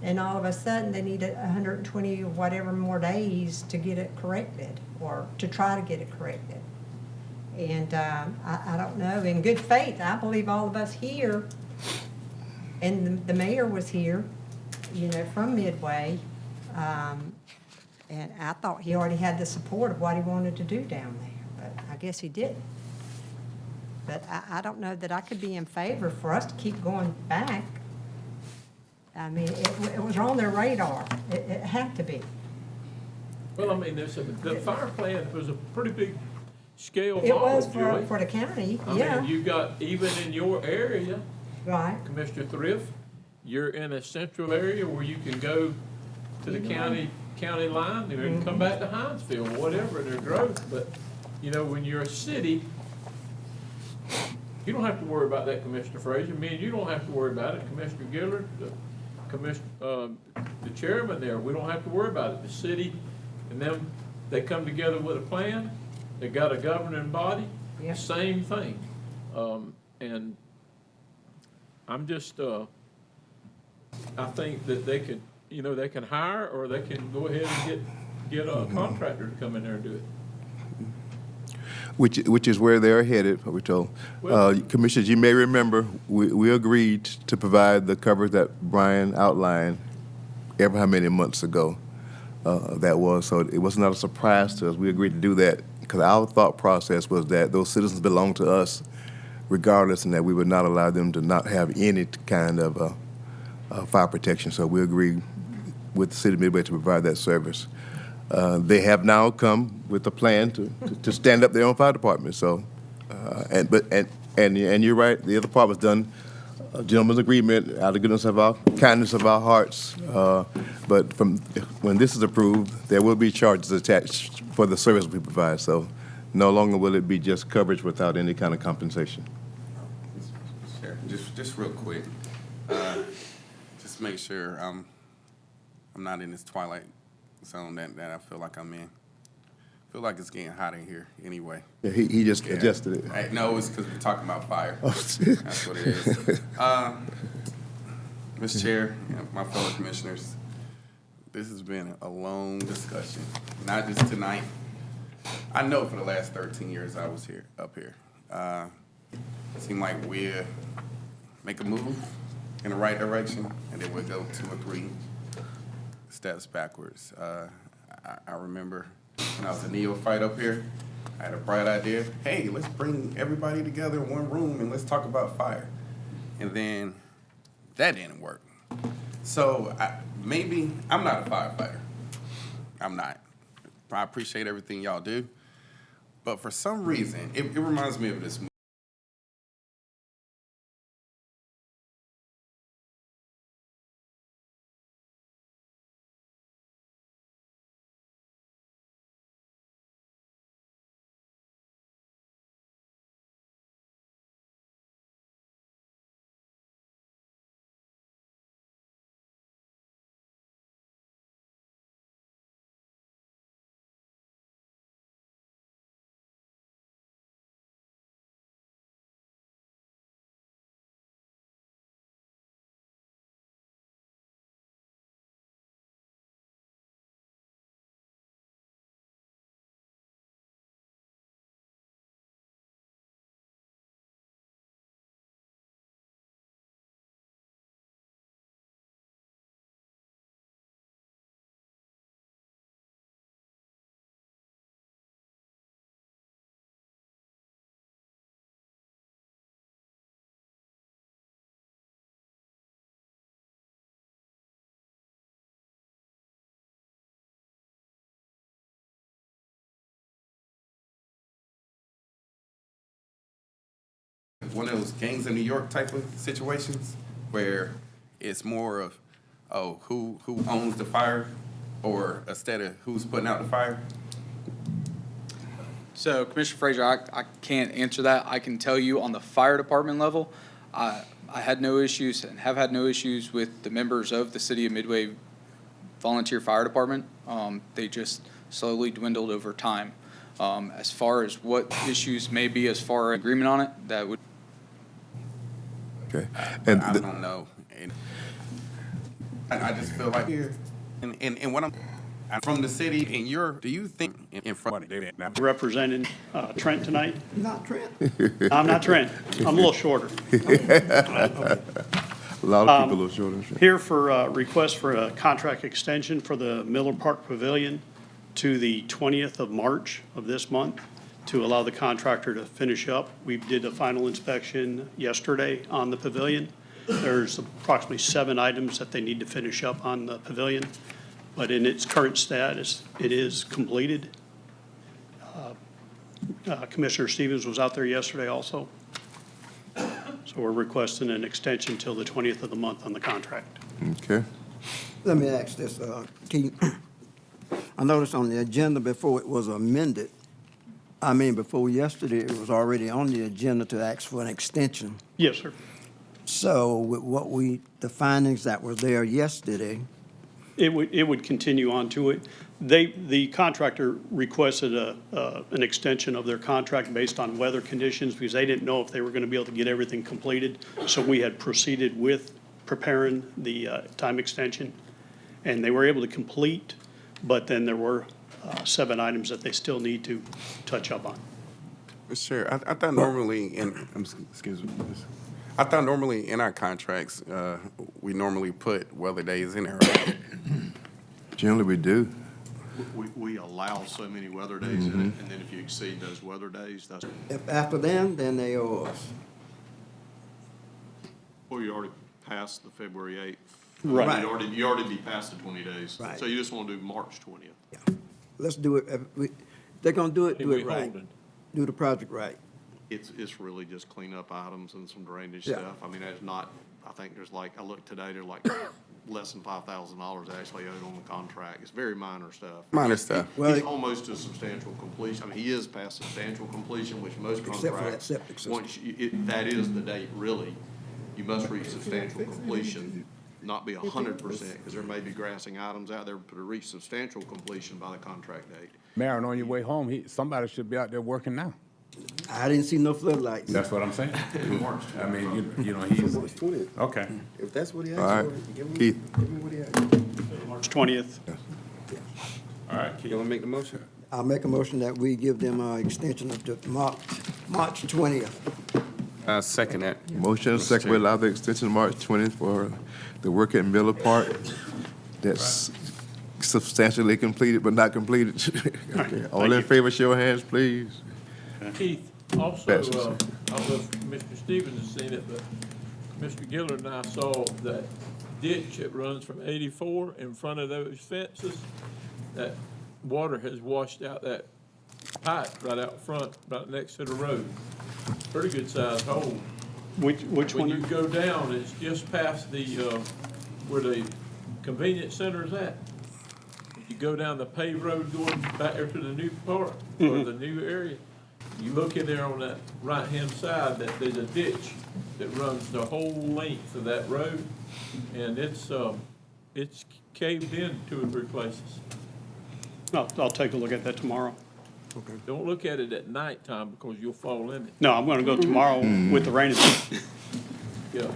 and all of a sudden they need 120 or whatever more days to get it corrected, or to try to get it corrected. And I don't know. In good faith, I believe all of us here, and the mayor was here, you know, from Midway, and I thought he already had the support of what he wanted to do down there, but I guess he didn't. But I don't know that I could be in favor for us to keep going back. I mean, it was on their radar. It had to be. Well, I mean, the fire plant was a pretty big scale It model, was Joy. for the county, I yeah, mean, you got, even in your area, right. Commissioner Thrift, you're in a central area where you can go to the county line and come back to Hinesville, whatever, their growth. But, you know, when you're a city, you don't have to worry about that, Commissioner Frazier. Me and you don't have to worry about it. Commissioner Gillard, the chairman there, we don't have to worry about it. The city and them, they come together with a plan. They got a governing body, Yep. same thing. And I'm just, I think that they could, you know, they can hire, or they can go ahead and get a contractor to come in there and do it. Which is where they're headed, we're told. Commissioners, you may remember, we agreed to provide the coverage that Brian outlined ever how many months ago that was. So it was not a surprise to us. We agreed to do that because our thought process was that those citizens belong to us regardless, and that we would not allow them to not have any kind of fire protection. So we agreed with the city of Midway to provide that service. They have now come with a plan to stand up their own fire department. So, and you're right. The other part was done, a gentleman's agreement, out of goodness of our kindness of our hearts. But when this is approved, there will be charges attached for the service we provide. So, no longer will it be just coverage without any kind of compensation. Sure. Just real quick, just make sure I'm not in this twilight zone that I feel like I'm in. I feel like it's getting hot in here anyway. Yeah, he just Yeah. adjusted it. No, it's because we're talking about fire. That's what it is. Mr. Chair, my fellow commissioners, this has been a long discussion, not just tonight. I know for the last 13 years I was up here. It seemed like we'd make a move in the right direction, and then we'd go 2 or 3 steps backwards. I remember when I was a neophyte up here, I had a bright idea. Hey, let's bring everybody together in one room and let's talk about fire. And then that didn't work. So maybe I'm not a firefighter. I'm not. I appreciate everything y'all do. But for some reason, it reminds me of this movie. One of those gangs in New York type of situations where it's more of, oh, who owns the fire, or instead of who's putting out the fire? So Commissioner Frazier, I can't answer that. I can tell you on the fire department level, I had no issues and have had no issues with the members of the City of Midway Volunteer Fire Department. They just slowly dwindled over time. As far as what issues may be as far as agreement on it, that would. Okay. I don't know. And I just feel like here, and what I'm from the city, and do you think in front of Representing Trent tonight? Not Trent. I'm not Trent. I'm a little shorter. A lot of people are short and short. Here for a request for a contract extension for the Miller Park Pavilion to the 20th of March of this month to allow the contractor to finish up. We did a final inspection yesterday on the pavilion. There's approximately 7 items that they need to finish up on the pavilion, but in its current status, it is completed. Commissioner Stevens was out there yesterday also. So we're requesting an extension till the 20th of the month on the contract. Okay. Let me ask this, I noticed on the agenda before it was amended, before yesterday, it was already on the agenda to ask for an extension. Yes, sir. So with the findings that were there yesterday, It would continue on to it. The contractor requested an extension of their contract based on weather conditions because they didn't know if they were going to be able to get everything completed. So we had proceeded with preparing the time extension, and they were able to complete, but then there were 7 items that they still need to touch up on. Sure. I thought normally excuse me. I thought normally in our contracts, we normally put weather days in there, right? Generally, we do. We allow so many weather days in it, and then if you exceed those weather days, that's, if after then they owe us. well, you already passed the February 8th. Right. You already be past the 20 days. Right. So you just want to do March 20th. Yeah. Let's do it, they're gonna do it we right. holding? Do the project right. It's really just clean up items and some drainage Yeah. stuff. I mean, there's not, I think there's like, I looked today, there's like less than $5,000 actually owed on the contract. It's very minor stuff. Minor stuff. Well, He's almost to substantial completion. I mean, he is past substantial completion, which most Except for that contracts. septic system. Once that is the date, really. You must reach substantial completion, not be 100%, because there may be grassing items out there, but to reach substantial completion by the contract date. Marin, on your way home, somebody should be out there working now. I didn't see no floodlights. That's what I'm saying. I mean, you know, he's, okay. All right. Keith. March 20th. All right, Keith. You want to make the motion? I'll make a motion that we give them an extension of the March 20th. Second that. Motion and second, we allow the extension of March 20th for the work at Miller Park. That's substantially completed but not completed. Okay. All thank in you. favor, show of hands, please. Keith, also, I don't know if Mr. Stevens has seen it, but Mr. Gillard and I saw that ditch that runs from 84 in front of those fences. That water has washed out that pipe right out front, right next to the road. Pretty good sized hole. Which When one? you go down, it's just past the, where the convenience center is at. You go down the paved road going back there to the new park, or the new area. You look in there on that right-hand side, that there's a ditch that runs the whole length of that road. And it's caved in 2 or 3 places. I'll take a look at that tomorrow. Don't look at it at nighttime because you'll fall in it. No, I'm going to go tomorrow with the rain. Yeah.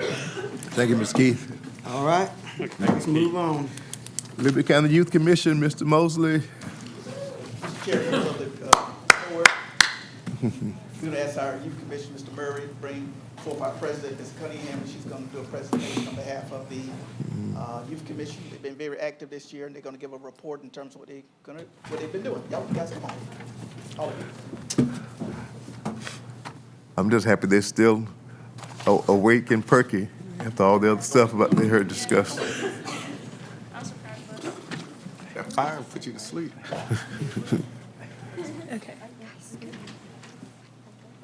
Thank you, Ms. Keith. All right, let's move on. Liberty County Youth Commission, Mr. Mosley. Chair of the board. We're going to ask our youth commission, Mr. Murray, to bring forth our president, Ms. Cunningham, and she's going to do a presentation on behalf of the youth commission. They've been very active this year, and they're going to give a report in terms of what they've been doing. Y'all guys come on. All of you. I'm just happy they're still awake and perky after all the other stuff about they heard discussed. That fire put you to sleep. Okay.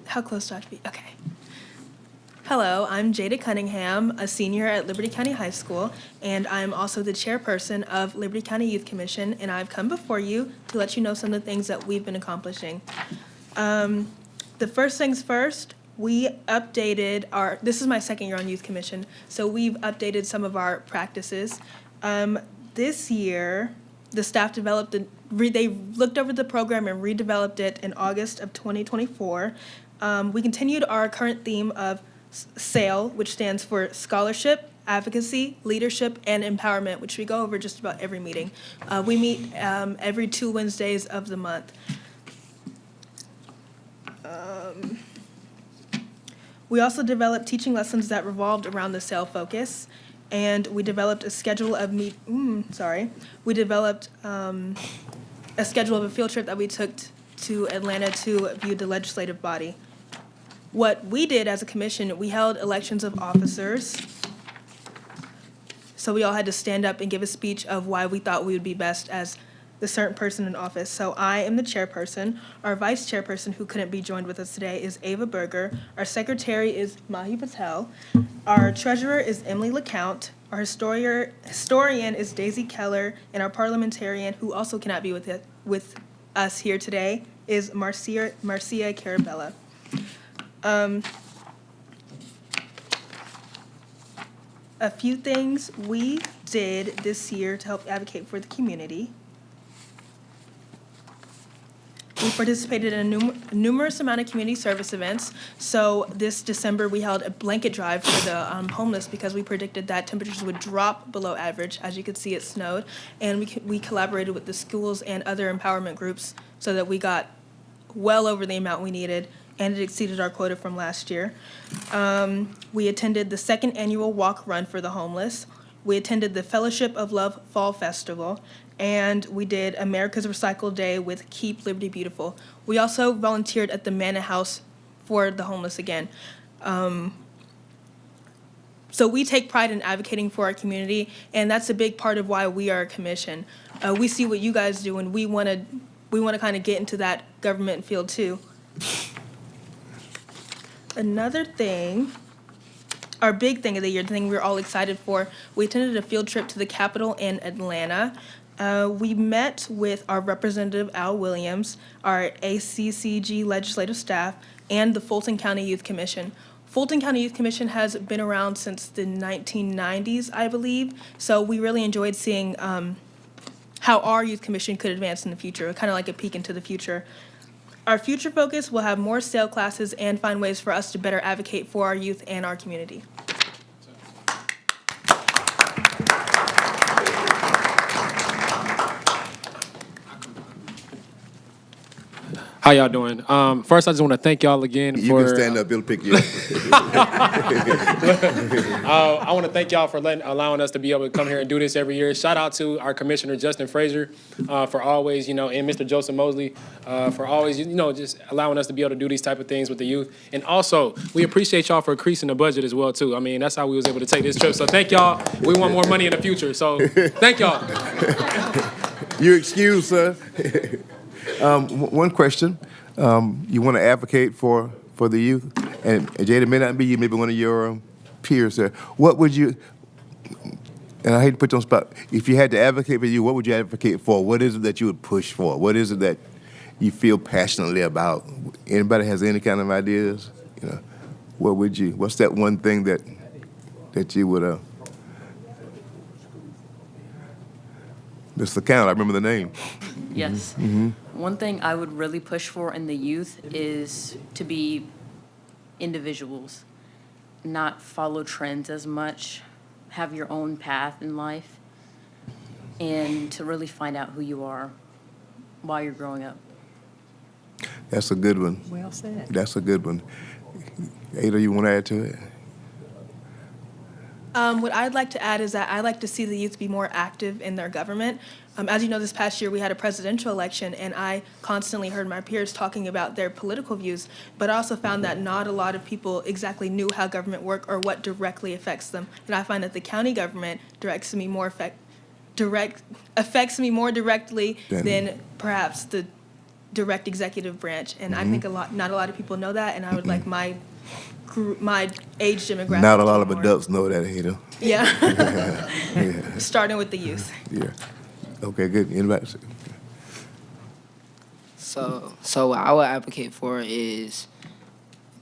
How close do I have to be? Okay. Hello, I'm Jada Cunningham, a senior at Liberty County High School, and I'm also the chairperson of Liberty County Youth Commission, and I've come before you to let you know some of the things that we've been accomplishing. The first things first, we updated this is my second year on Youth Commission, so we've updated some of our practices. This year, the staff developed, they looked over the program and redeveloped it in August of 2024. We continued our current theme of SAIL, which stands for Scholarship, Advocacy, Leadership, and Empowerment, which we go over just about every meeting. We meet every 2 Wednesdays of the month. We also developed teaching lessons that revolved around the SAIL focus, and we developed a schedule of We developed a schedule of a field trip that we took to Atlanta to view the legislative body. What we did as a commission, we held elections of officers. So we all had to stand up and give a speech of why we thought we would be best as the certain person in office. So I am the chairperson. Our vice chairperson, who couldn't be joined with us today, is Ava Berger. Our secretary is Mahi Patel. Our treasurer is Emily LeCount. Our historian is Daisy Keller. And our parliamentarian, who also cannot be with us here today, is Marcia Carabella. A few things we did this year to help advocate for the community. We participated in a numerous amount of community service events. So this December, we held a blanket drive for the homeless because we predicted that temperatures would drop below average. As you could see, it snowed. And we collaborated with the schools and other empowerment groups so that we got well over the amount we needed, and it exceeded our quota from last year. We attended the 2nd annual Walk Run for the Homeless. We attended the Fellowship of Love Fall Festival, and we did America's Recycle Day with Keep Liberty Beautiful. We also volunteered at the Manna House for the homeless again. So we take pride in advocating for our community, and that's a big part of why we are a commission. We see what you guys do, and we want to kind of get into that government field too. Another thing, our big thing of the year, the thing we were all excited for, we attended a field trip to the Capitol in Atlanta. We met with our representative, Al Williams, our ACCG legislative staff, and the Fulton County Youth Commission. Fulton County Youth Commission has been around since the 1990s, I believe, so we really enjoyed seeing how our youth commission could advance in the future, kind of like a peek into the future. Our future focus will have more SAIL classes and find ways for us to better advocate for our youth and our community. How y'all doing? First, I just want to thank y'all again You for. can stand up, Bill, pick you up. I want to thank y'all for allowing us to be able to come here and do this every year. Shout out to our commissioner, Justin Frazier, for always, and Mr. Joseph Mosley, for always, just allowing us to be able to do these type of things with the youth. And also, we appreciate y'all for increasing the budget as well, too. I mean, that's how we was able to take this trip. So thank y'all. We want more money in the future. So thank y'all. You're excused, sir. One question. You want to advocate for the youth? And Jada, may not be you, maybe one of your peers there. What would you, and I hate to put you on the spot, if you had to advocate for you, what would you advocate for? What is it that you would push for? What is it that you feel passionately about? Anybody has any kind of ideas? What would you, what's that one thing that you would, Mr. Count, I remember the name. Yes. One thing I would really push for in the youth is to be individuals, not follow trends as much, have your own path in life, and to really find out who you are while you're growing up. That's a good one. Well said. That's a good one. Ada, you want to add to it? What I'd like to add is that I like to see the youth be more active in their government. As you know, this past year we had a presidential election, and I constantly heard my peers talking about their political views, but I also found that not a lot of people exactly knew how government worked or what directly affects them. And I find that the county government affects me more directly than perhaps the direct executive branch. And I think not a lot of people know that, and I would like my age demographic. Not a lot of adults know that, Ada. Yeah. Starting with the youth. Yeah. Okay, good. Anybody? So what I would advocate for is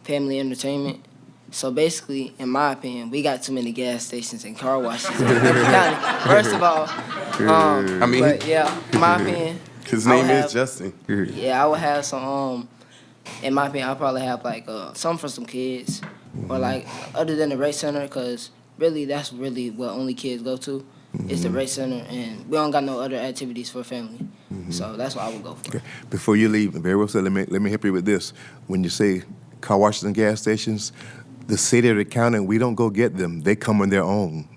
family entertainment. So basically, in my opinion, we got too many gas stations and car washes in Liberty County. First of all, but yeah, in my opinion, His name is Justin. Yeah, I would have some. In my opinion, I'll probably have like some for some kids, or like other than the race center, because really that's really what only kids go to. It's the race center, and we don't got no other activities for family. So that's what I would go for. Okay. Before you leave, very well said, let me help you with this. When you say car washes and gas stations, the city or the county, we don't go get them. They come on their own.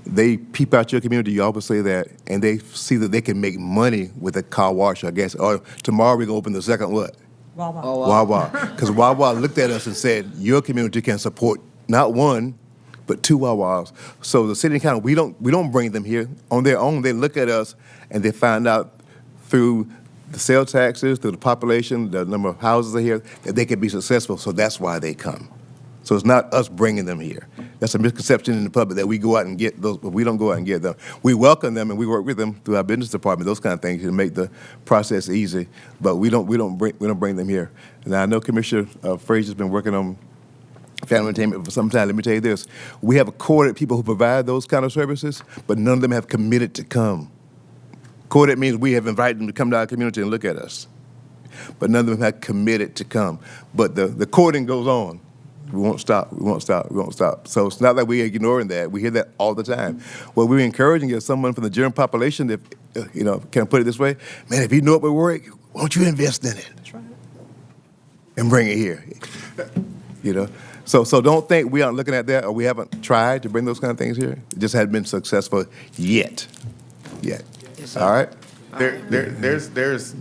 They peep out your community, you always say that, and they see that they can make money with a car wash, I guess. Or tomorrow we're going to open the second what? Wawa. Wawa. Because Wawa looked at us and said, your community can support not one, but 2 Wawas. So the city and county, we don't bring them here. On their own, they look at us and they find out through the sales taxes, through the population, the number of houses are here, that they can be successful. So that's why they come. So it's not us bringing them here. That's a misconception in the public that we go out and get those, but we don't go out and get them. We welcome them and we work with them through our business department, those kind of things to make the process easy. But we don't bring them here. Now I know Commissioner Frazier's been working on family entertainment for some time. Let me tell you this: we have coordinated people who provide those kind of services, but none of them have committed to come. Coordinated means we have invited them to come to our community and look at us, but none of them have committed to come. But the courting goes on. We won't stop. We won't stop. We won't stop. So it's not like we're ignoring that. We hear that all the time. What we're encouraging is someone from the general population, if can I put it this way, man, if you know it would work, why don't you invest in it? That's right. And bring it here. So don't think we aren't looking at that or we haven't tried to bring those kind of things here. It just hasn't been successful yet. Yes, all right? There's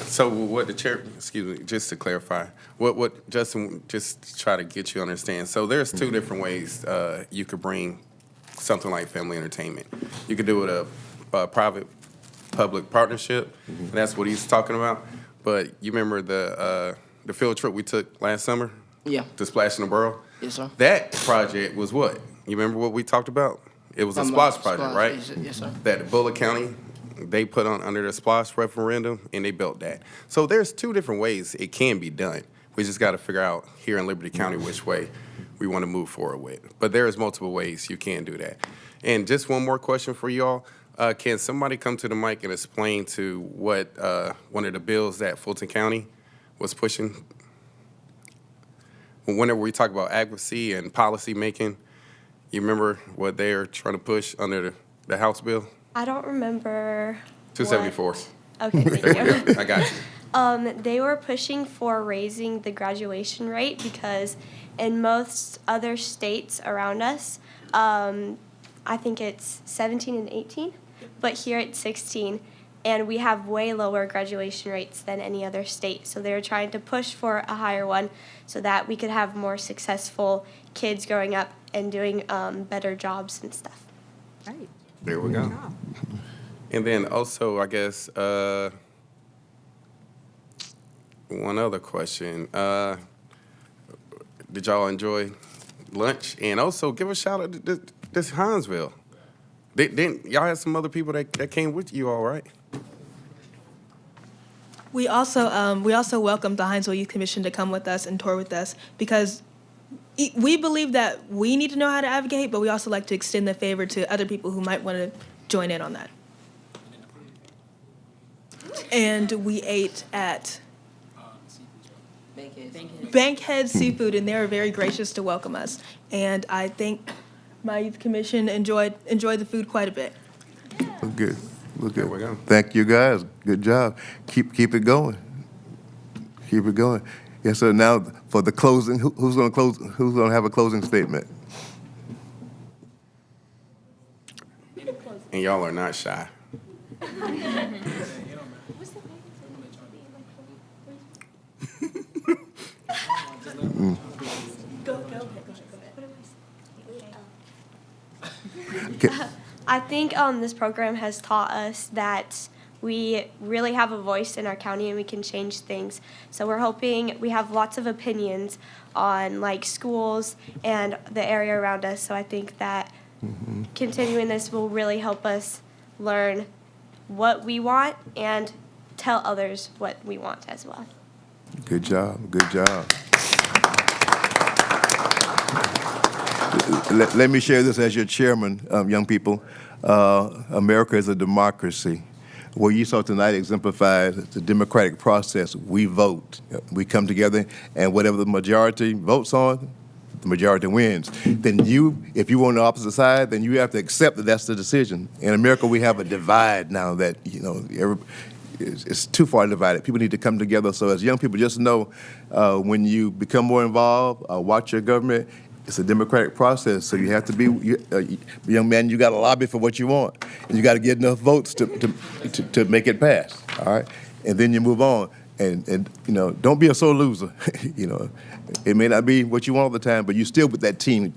so what the chair, excuse me, just to clarify, what Justin, just to try to get you to understand. So there's 2 different ways you could bring something like family entertainment. You could do it a private-public partnership, and that's what he's talking about. But you remember the field trip we took last summer? Yeah. To Splash in the Borough? Yes, sir. That project was what? You remember what we talked about? It was a SPLOST project, right? Yes, sir. That Bullitt County, they put on under the SPLOST referendum, and they built that. So there's 2 different ways it can be done. We just got to figure out here in Liberty County which way we want to move forward with. But there is multiple ways you can do that. And just one more question for y'all. Can somebody come to the mic and explain to what one of the bills that Fulton County was pushing? Whenever we talk about advocacy and policy making, you remember what they're trying to push under the House bill? I don't remember. 274. Okay, thank There you. we go. I got you. They were pushing for raising the graduation rate because in most other states around us, I think it's 17 and 18, but here it's 16, and we have way lower graduation rates than any other state. So they were trying to push for a higher one so that we could have more successful kids growing up and doing better jobs and stuff. Right. There we go. And then also, I guess, one other question. Did y'all enjoy lunch? And also, give a shout out to this Hinesville. Didn't y'all have some other people that came with you, all right? We also welcomed the Hinesville Youth Commission to come with us and tour with us because we believe that we need to know how to advocate, but we also like to extend the favor to other people who might want to join in on that. And we ate at Bankhead Seafood, and they were very gracious to welcome us. And I think my youth commission enjoyed the food quite a bit. Look good. Look There we good. go. Thank you, guys. Good job. Keep it going. Keep it going. Yes, sir. Now for the closing, who's going to close? Who's going to have a closing statement? And y'all are not shy. I think this program has taught us that we really have a voice in our county and we can change things. So we're hoping we have lots of opinions on like schools and the area around us. So I think that continuing this will really help us learn what we want and tell others what we want as well. Good job. Good job. Let me share this as your chairman, young people. America is a democracy. What you saw tonight exemplifies the democratic process. We vote. We come together, and whatever the majority votes on, the majority wins. Then if you on the opposite side, then you have to accept that that's the decision. In America, we have a divide now that, it's too far divided. People need to come together. So as young people, just know when you become more involved, watch your government. It's a democratic process, so you have to be young man. You got to lobby for what you want, and you got to get enough votes to make it pass. All right, and then you move on, and don't be a sore loser. It may not be what you want all the time, but you still with that team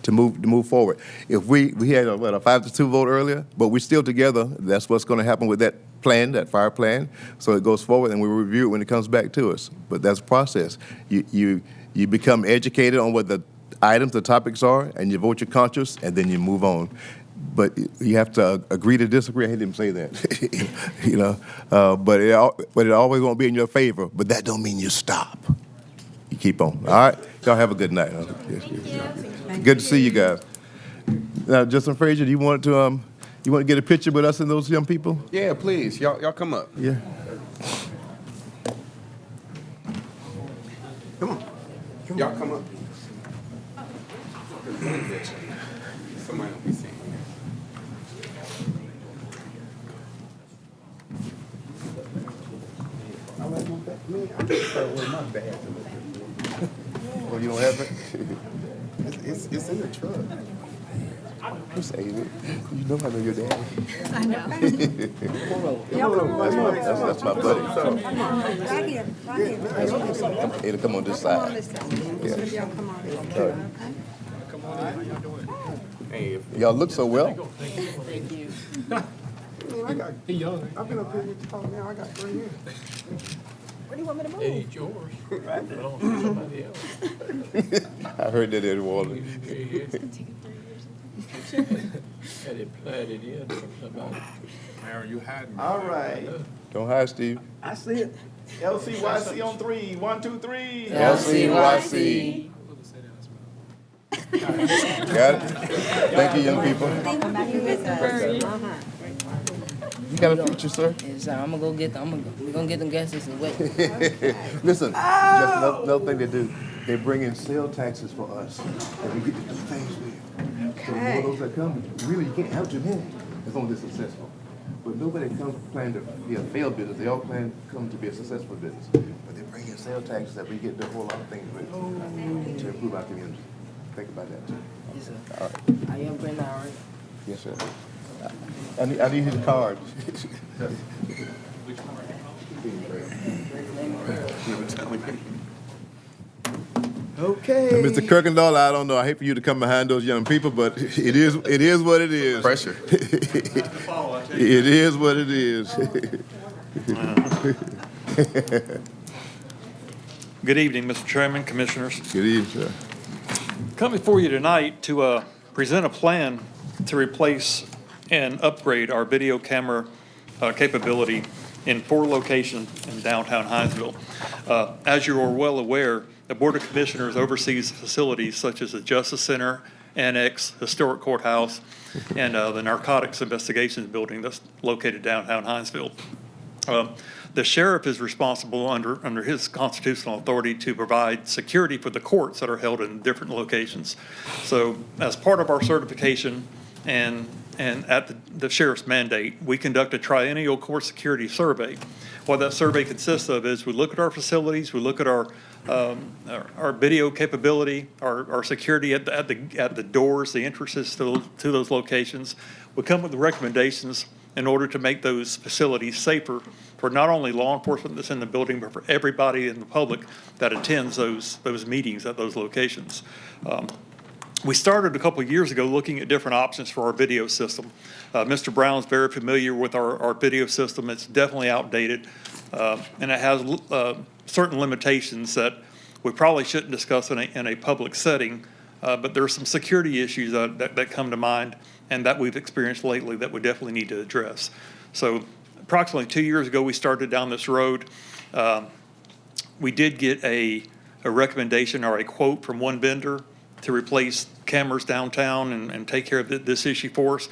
to move forward. If we had a 5-2 vote earlier, but we're still together. That's what's going to happen with that plan, that fire plan. So it goes forward, and we review it when it comes back to us. But that's a process. You become educated on what the items, the topics are, and you vote your conscience, and then you move on. But you have to agree to disagree. I hate him say that, but it always won't be in your favor. But that don't mean you stop. You keep on. All right, y'all have a good night. Good to see you guys. Now, Justin Frazier, do you want to get a picture with us and those young people? Yeah, please. Y'all come up. Yeah. Come on. Y'all come up. Somebody will be seeing Oh, you don't have it? It's in the truck. Who saved it? You know I know your daddy. I know. That's my buddy. Right here, right here. It'll come on this side. Y'all come on this side. Hey, Y'all look so well. I've been up here with you now. I got 3 years. Where do you want me to move? It ain't yours. It belongs to somebody else. I heard that in Walden. Had it platted in from somebody. Aaron, you had me. All right. Don't hide, Steve. I see it. LCYC on 3. 1, 2, 3. LCYC. Got it? Thank you, young people. You got a picture, sir? Yes, sir. I'm gonna go get them. We're gonna get them gases and wait. Listen, just another thing they do. They bring in sales taxes for us, and we get to do things with. So the more those that come, really, you can't help too many as long as they're successful. But nobody comes planning to be a failed business. They all plan to come to be a successful business. But they bring in sales taxes that we get to do a whole lot of things with to improve our community. Think about that too. Yes, sir. All right. I am Brenda Howard. Yes, sir. I need his card. Okay. Mr. Kirkendall, I don't know. I hate for you to come behind those young people, but it is what it is. Pressure. It is what it is. Good evening, Mr. Chairman, Commissioners. Good evening, sir. Come before you tonight to present a plan to replace and upgrade our video camera capability in 4 locations in downtown Hinesville. As you are well aware, the Board of Commissioners oversees facilities such as the Justice Center, Annex, Historic Courthouse, and the Narcotics Investigations Building that's located downtown Hinesville. The sheriff is responsible under his constitutional authority to provide security for the courts that are held in different locations. So as part of our certification and at the sheriff's mandate, we conduct a triennial court security survey. What that survey consists of is we look at our facilities, we look at our video capability, our security at the doors, the entrances to those locations. We come with the recommendations in order to make those facilities safer for not only law enforcement that's in the building, but for everybody in the public that attends those meetings at those locations. We started a couple of years ago looking at different options for our video system. Mr. Brown's very familiar with our video system. It's definitely outdated, and it has certain limitations that we probably shouldn't discuss in a public setting, but there are some security issues that come to mind and that we've experienced lately that we definitely need to address. So approximately 2 years ago, we started down this road. We did get a recommendation or a quote from one vendor to replace cameras downtown and take care of this issue for us,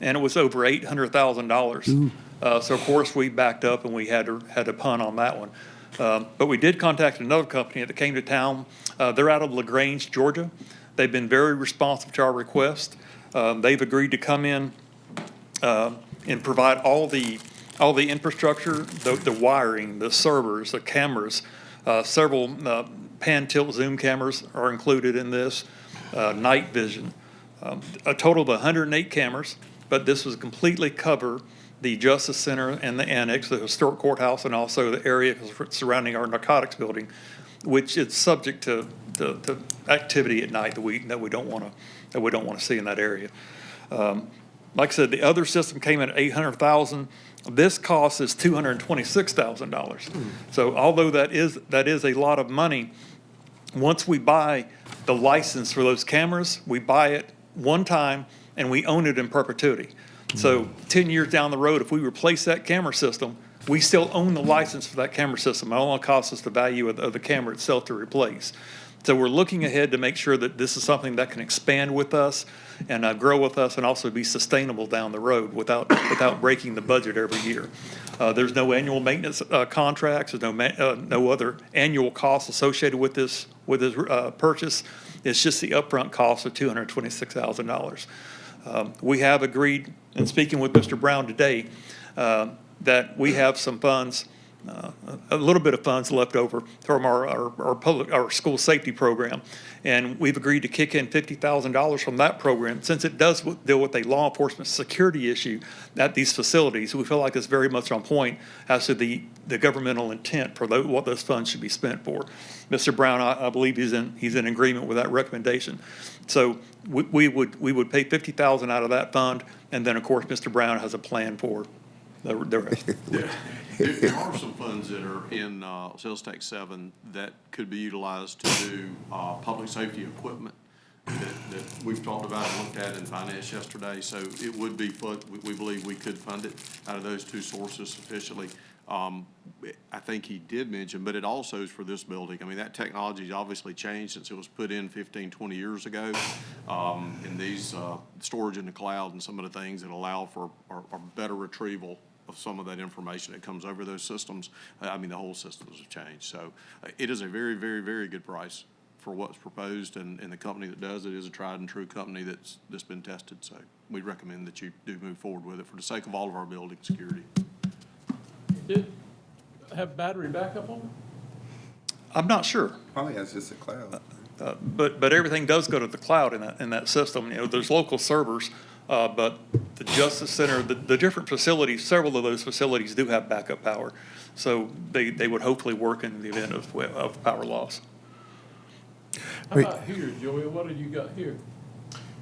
and it was over $800,000. So of course we backed up and we had to punt on that one. But we did contact another company that came to town. They're out of LaGrange, Georgia. They've been very responsive to our request. They've agreed to come in and provide all the infrastructure, the wiring, the servers, the cameras, several pan tilt zoom cameras are included in this, night vision, a total of 108 cameras, but this was completely cover the Justice Center and the Annex, the Historic Courthouse, and also the area surrounding our narcotics building, which is subject to activity at night that we don't want to see in that area. Like I said, the other system came in at $800,000. This cost is $226,000. So although that is a lot of money, once we buy the license for those cameras, we buy it one time and we own it in perpetuity. So 10 years down the road, if we replace that camera system, we still own the license for that camera system. It only costs us the value of the camera itself to replace. So we're looking ahead to make sure that this is something that can expand with us and grow with us and also be sustainable down the road without breaking the budget every year. There's no annual maintenance contracts. There's no other annual costs associated with this purchase. It's just the upfront cost of $226,000. We have agreed, in speaking with Mr. Brown today, that we have some funds, a little bit of funds left over from our school safety program, and we've agreed to kick in $50,000 from that program. Since it does deal with a law enforcement security issue at these facilities, we feel like it's very much on point as to the governmental intent for what those funds should be spent for. Mr. Brown, I believe he's in agreement with that recommendation. So we would pay $50,000 out of that fund, and then of course Mr. Brown has a plan for the rest. There are some funds that are in Sales Tax 7 that could be utilized to do public safety equipment that we've talked about and looked at in finance yesterday. So it would be, we believe we could fund it out of those two sources sufficiently. I think he did mention, but it also is for this building. I mean, that technology has obviously changed since it was put in 15, 20 years ago. And these storage in the cloud and some of the things that allow for a better retrieval of some of that information that comes over those systems. I mean, the whole systems have changed. So it is a very, very, very good price for what's proposed, and the company that does it is a tried-and-true company that's been tested. So we recommend that you do move forward with it for the sake of all of our building security. Did have battery backup on it? I'm not sure. Probably has just a cloud. But everything does go to the cloud in that system. You know, there's local servers, but the Justice Center, the different facilities, several of those facilities do have backup power. So they would hopefully work in the event of power loss. How about here, Joey? What have you got here?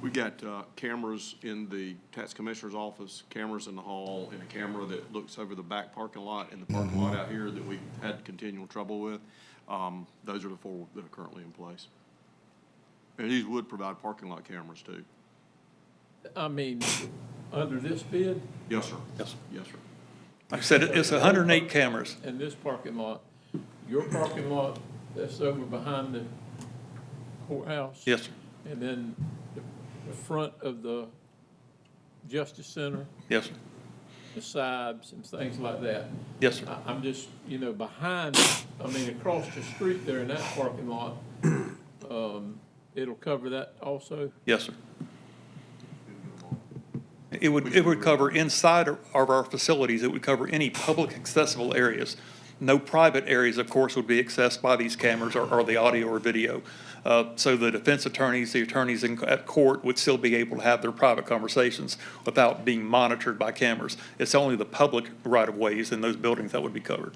We got cameras in the tax commissioner's office, cameras in the hall, and a camera that looks over the back parking lot and the parking lot out here that we've had continual trouble with. Those are the 4 that are currently in place. And these would provide parking lot cameras too. I mean, under this bid? Yes, sir. Yes. Yes, sir. Like I said, it's 108 cameras. In this parking lot, your parking lot that's over behind the courthouse? Yes, sir. And then the front of the Justice Center? Yes, sir. The sides and things like that? Yes, sir. I'm just, behind, across the street there in that parking lot, it'll cover that also? Yes, sir. It would cover inside of our facilities. It would cover any public accessible areas. No private areas, of course, would be accessed by these cameras or the audio or video. So the defense attorneys, the attorneys at court would still be able to have their private conversations without being monitored by cameras. It's only the public right-of-ways in those buildings that would be covered.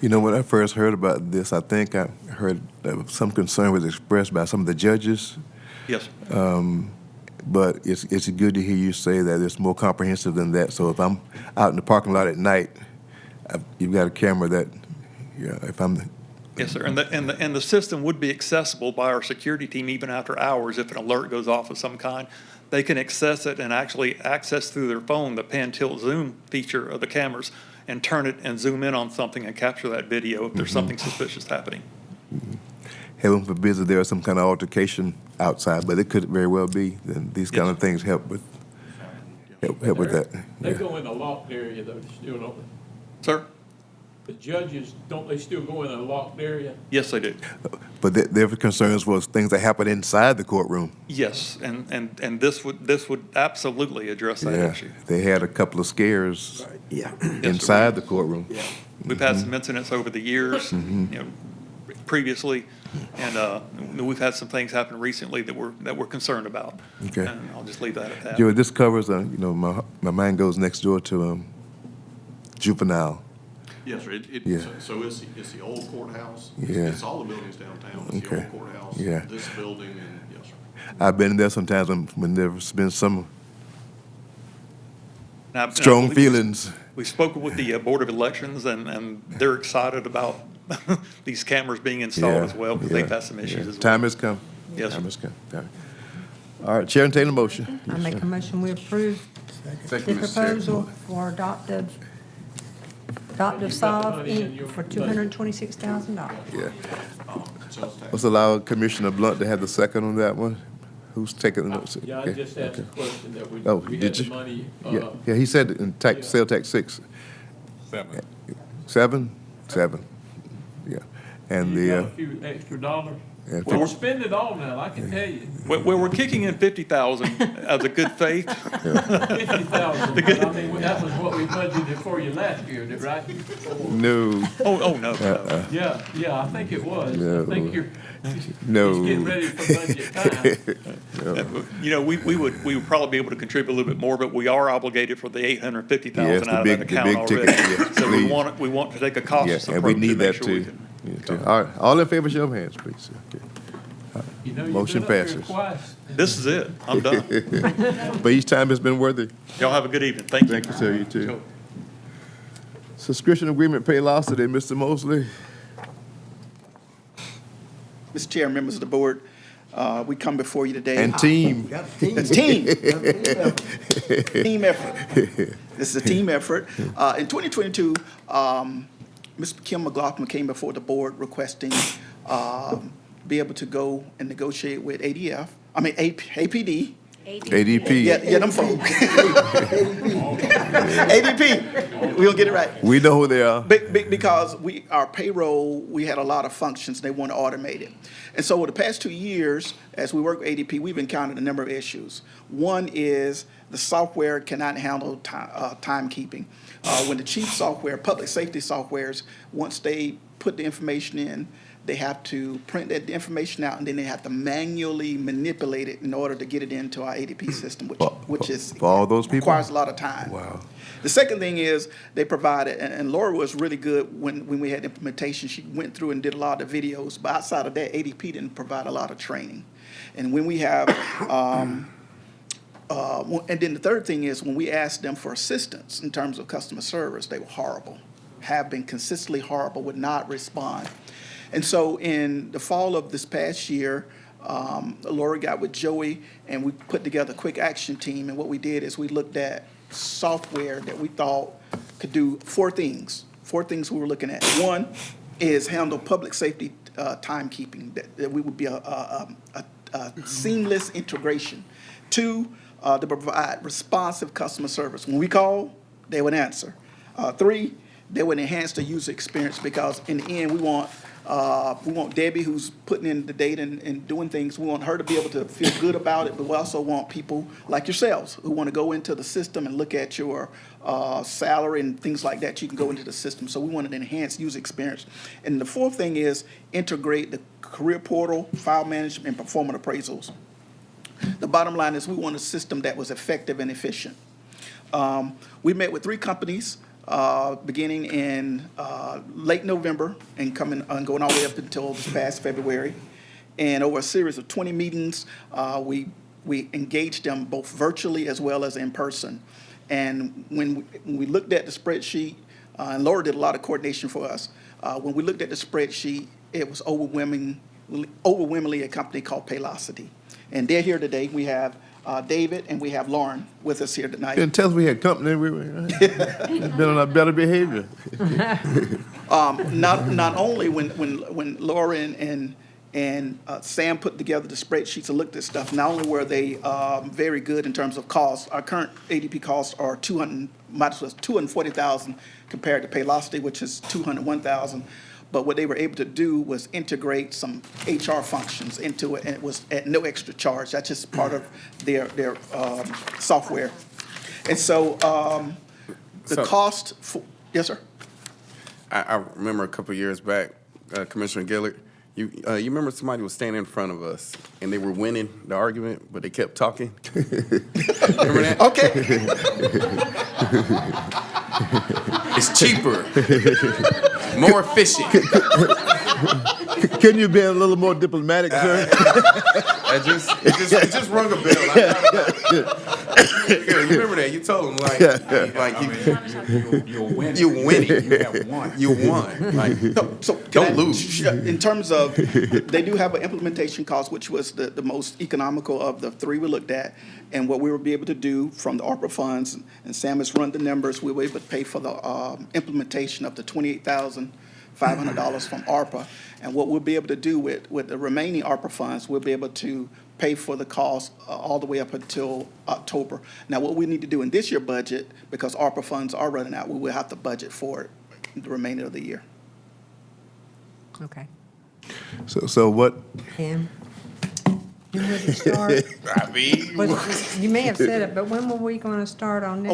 When I first heard about this, I think I heard that some concern was expressed by some of the judges. Yes, sir. But it's good to hear you say that it's more comprehensive than that. So if I'm out in the parking lot at night, you've got a camera that, if I'm... Yes, sir. And the system would be accessible by our security team even after hours if an alert goes off of some kind. They can access it and actually access through their phone the pan tilt zoom feature of the cameras and turn it and zoom in on something and capture that video if there's something suspicious happening. Heaven forbid that there is some kind of altercation outside, but it could very well be. And these kind of things help with that. They go in a locked area though, still don't they? Sir? The judges, don't they still go in a locked area? Yes, they do. But their concerns was things that happen inside the courtroom. Yes, and this would absolutely address that issue. They had a couple of scares Yeah. inside the courtroom. Yeah. We've had some incidents over the years, previously, and we've had some things happen recently that we're concerned about. Okay. And I'll just leave that at that. Joey, this covers, my mind goes next door to juvenile. Yes, sir. Yeah. So it's the old courthouse. Yeah. It's all the buildings downtown. It's the Okay. old courthouse. Yeah. This building, and yes, sir. I've been there sometimes when there's been some Now, I strong believe feelings. We spoke with the Board of Elections, and they're excited about these cameras being installed as well, because they've had some issues as well. Time has come. Yes, sir. Time has come. All right, Chair, entertain a motion. I make a motion, we approve the Thank you, Mr. Chair. proposal for adoptive solve Inc. for $226,000. Yeah. Let's allow Commissioner Blunt to have the second on that one. Who's taking the notes? Yeah, I Okay, just asked a okay. question that Oh, we had did the you? money. Yeah, he said in tax, sale tax 6. 7. 7? 7. Yeah. And You got a the, few extra dollars? and Don't spend it all now, I can tell you. Well, we're kicking in $50,000 as a good faith. 50,000, but I mean, that was what we budgeted for you last year, right? no, Oh, no. Yeah, I think it was. No. I think you're no. just getting ready for budget time. We would probably be able to contribute a little bit more, but we are obligated for the $850,000 Yes, out of the that big account ticket, already. yes, So please. we want to take a Yeah, cautious and we approach to need make that sure we too. can. Yeah, too. All right, all in favor, show of hands, please. Okay. You know, you've Motion been up here passes. twice. This is it. I'm done. But each time has been worthy. Y'all have a good evening. Thank you. Thank you, sir, you too. Subscription agreement pay loss today, Mr. Mosley. Mr. Chair, members of the board, we come before you today. And team. It's team. Team effort. This is a team effort. In 2022, Ms. Kim McLaughlin came before the board requesting be able to go and negotiate with APD ADP. Yeah, them folk. ADP, we'll get it right. We know who they are. Because our payroll, we had a lot of functions, they want to automate it. And so over the past 2 years, as we work with ADP, we've encountered a number of issues. One is the software cannot handle timekeeping. When the chief software, public safety softwares, once they put the information in, they have to print that information out, and then they have to manually manipulate it in order to get it into our ADP system, which is For all those people? requires a lot of time. Wow. The second thing is they provided, and Laura was really good when we had implementation. She went through and did a lot of the videos, but outside of that, ADP didn't provide a lot of training. And when we have, and then the third thing is when we asked them for assistance in terms of customer service, they were horrible, have been consistently horrible, would not respond. And so in the fall of this past year, Laura got with Joey and we put together a quick action team. And what we did is we looked at software that we thought could do four things we were looking at. One is handle public safety timekeeping, that we would be a seamless integration. Two, to provide responsive customer service. When we call, they would answer. Three, they would enhance the user experience, because in the end, we want Debbie, who's putting in the data and doing things, we want her to be able to feel good about it, but we also want people like yourselves who want to go into the system and look at your salary and things like that. You can go into the system. So we want an enhanced user experience. And the fourth thing is integrate the career portal, file management, and performance appraisals. The bottom line is we want a system that was effective and efficient. We met with 3 companies beginning in late November and going all the way up until this past February. And over a series of 20 meetings, we engaged them both virtually as well as in person. And when we looked at the spreadsheet, and Laura did a lot of coordination for us, when we looked at the spreadsheet, it was overwhelmingly a company called Paylocity. And they're here today. We have David and we have Lauren with us here tonight. You didn't tell us we had company. We were been on our better behavior. Not only when Laura and Sam put together the spreadsheets and looked at stuff, not only were they very good in terms of costs. Our current ADP costs are $240,000 compared to Paylocity, which is $201,000. But what they were able to do was integrate some HR functions into it, and it was at no extra charge. That's just part of their software. And so the cost for, yes, sir? I remember a couple of years back, Commissioner Gillard, you remember somebody was standing in front of us and they were winning the argument, but they kept talking? Remember that? Okay. It's cheaper, more efficient. Can you be a little more diplomatic, sir? It just rung a bell. You remember that? You told him you're winning. You're winning. You have won. You won. Like, so don't lose. In terms of, they do have an implementation cost, which was the most economical of the 3 we looked at. And what we will be able to do from the ARPA funds, and Sam has run the numbers, we were able to pay for the implementation of the $28,500 from ARPA. And what we'll be able to do with the remaining ARPA funds, we'll be able to pay for the cost all the way up until October. Now, what we need to do in this year's budget, because ARPA funds are running out, we will have to budget for it the remainder of the year. Okay. So what? Cam? When would it start? I mean, You may have said it, but when were we going to start on this?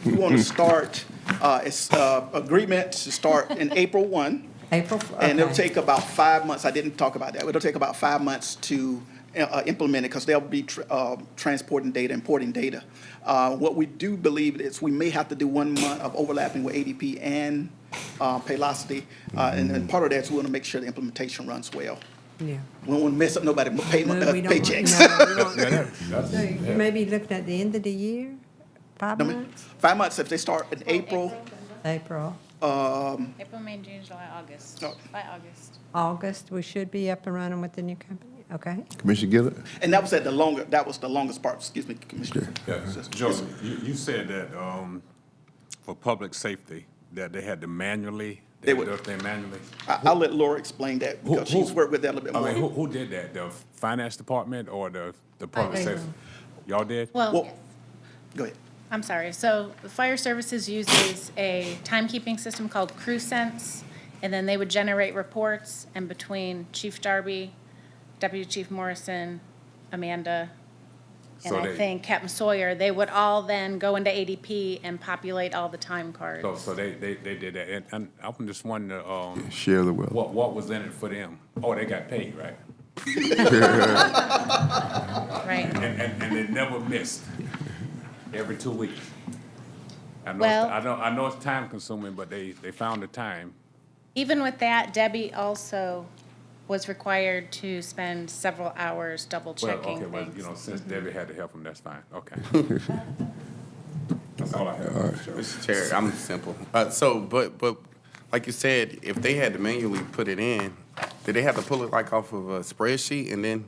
We want to start, it's agreement to start in April 1. April, okay. And it'll take about 5 months. I didn't talk about that. It'll take about 5 months to implement it, because they'll be transporting data, importing data. What we do believe is we may have to do 1 month of overlapping with ADP and Paylocity. And part of that is we want to make sure the implementation runs well. Yeah. We don't want to mess up nobody's paychecks. So you may be looking at the end of the year, 5 months? 5 months if they start in April. April. April, May, June, July, August. By August. August, we should be up and running with the new company, okay? Commissioner Gillard? And that was the longest part, excuse me, Commissioner. Yeah. Joe, you said that for public safety, that they had to manually They would- do everything manually? I'll let Laura explain that because she's worked with that a little bit I more. mean, who did that? The finance department or the public safety? Y'all did? Well, Go ahead. I'm sorry. So the fire services uses a timekeeping system called CrewSense, and then they would generate reports, and between Chief Darby, Deputy Chief Morrison, Amanda, and So I they- think Captain Sawyer, they would all then go into ADP and populate all the time cards. So they did that, and I'm just wondering, Share the wealth. what was in it for them? Oh, they got paid, right? Right. And they never missed, every 2 weeks. Well- I know it's time consuming, but they found the time. Even with that, Debbie also was required to spend several hours double Well, checking okay, well, things. you know, since Debbie had to help him, that's fine, okay. That's all I have. Mr. Chair, I'm simple. But like you said, if they had to manually put it in, did they have to pull it like off of a spreadsheet and then?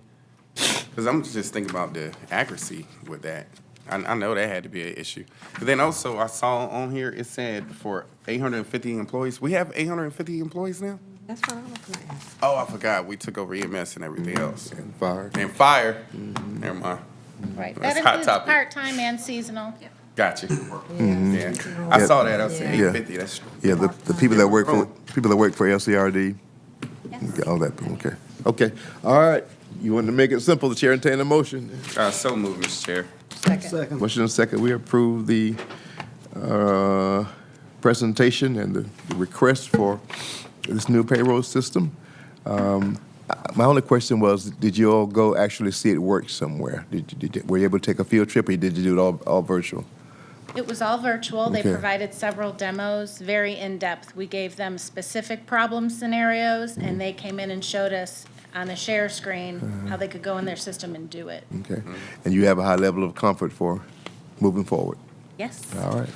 Because I'm just thinking about the accuracy with that. I know that had to be an issue. But then also, I saw on here, it said for 850 employees. We have 850 employees now? That's what I was gonna ask. Oh, I forgot. We took over EMS and everything else. And fire. And fire. Never mind. Right. That's That hot includes topic. part-time and seasonal. Gotcha. Yeah. I saw that. I said Yeah. 850. That's Yeah, the people that work for LCRD. Okay, all that, okay. Okay, all right. You want to make it simple, the chair entertain a motion. so moved, Mr. Chair. Second. Motion and second, we approve the presentation and the request for this new payroll system. My only question was, did you all go actually see it work somewhere? Were you able to take a field trip, or did you do it all virtual? It was all virtual. They Okay. provided several demos, very in-depth. We gave them specific problem scenarios, and they came in and showed us on a share screen how they could go in their system and do it. Okay, and you have a high level of comfort for moving forward? Yes. All right.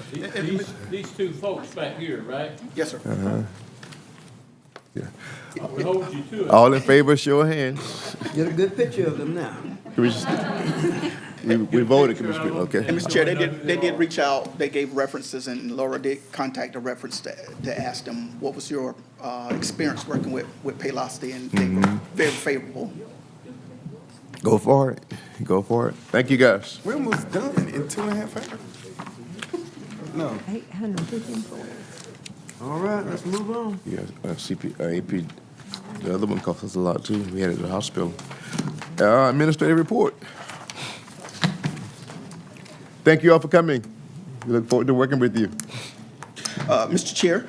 These two folks back here, right? Yes, sir. Yeah. I would hold you to it. All in favor, show of hands. Get a good picture of them now. We voted, Commissioner, okay. And Mr. Chair, they did reach out, they gave references, and Laura did contact a reference to ask them, what was your experience working with Paylocity, and they were very favorable. Go for it, go for it. Thank you, guys. We're almost done in 2.5 hours. No. 850 employees. All right, let's move on. Yeah, AP, the other one cost us a lot too. We had it at the hospital. Administrative report. Thank you all for coming. We look forward to working with you. Mr. Chair,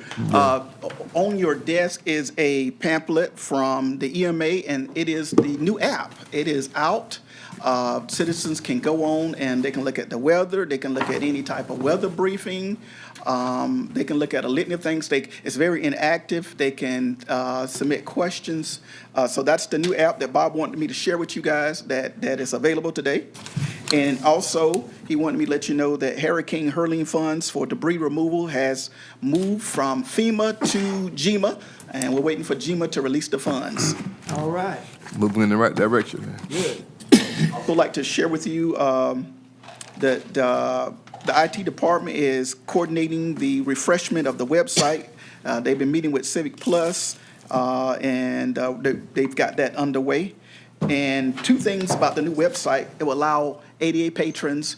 on your desk is a pamphlet from the EMA, and it is the new app. It is out. Citizens can go on and they can look at the weather. They can look at any type of weather briefing. They can look at a litany of things. It's very interactive. They can submit questions. So that's the new app that Bob wanted me to share with you guys that is available today. And also, he wanted me to let you know that Hurricane Hurling funds for debris removal has moved from FEMA to GEMA, and we're waiting for GEMA to release the funds. All right. Moving in the right direction. Good. Also like to share with you that the IT department is coordinating the refreshment of the website. They've been meeting with Civic Plus, and they've got that underway. And two things about the new website: it will allow ADA patrons,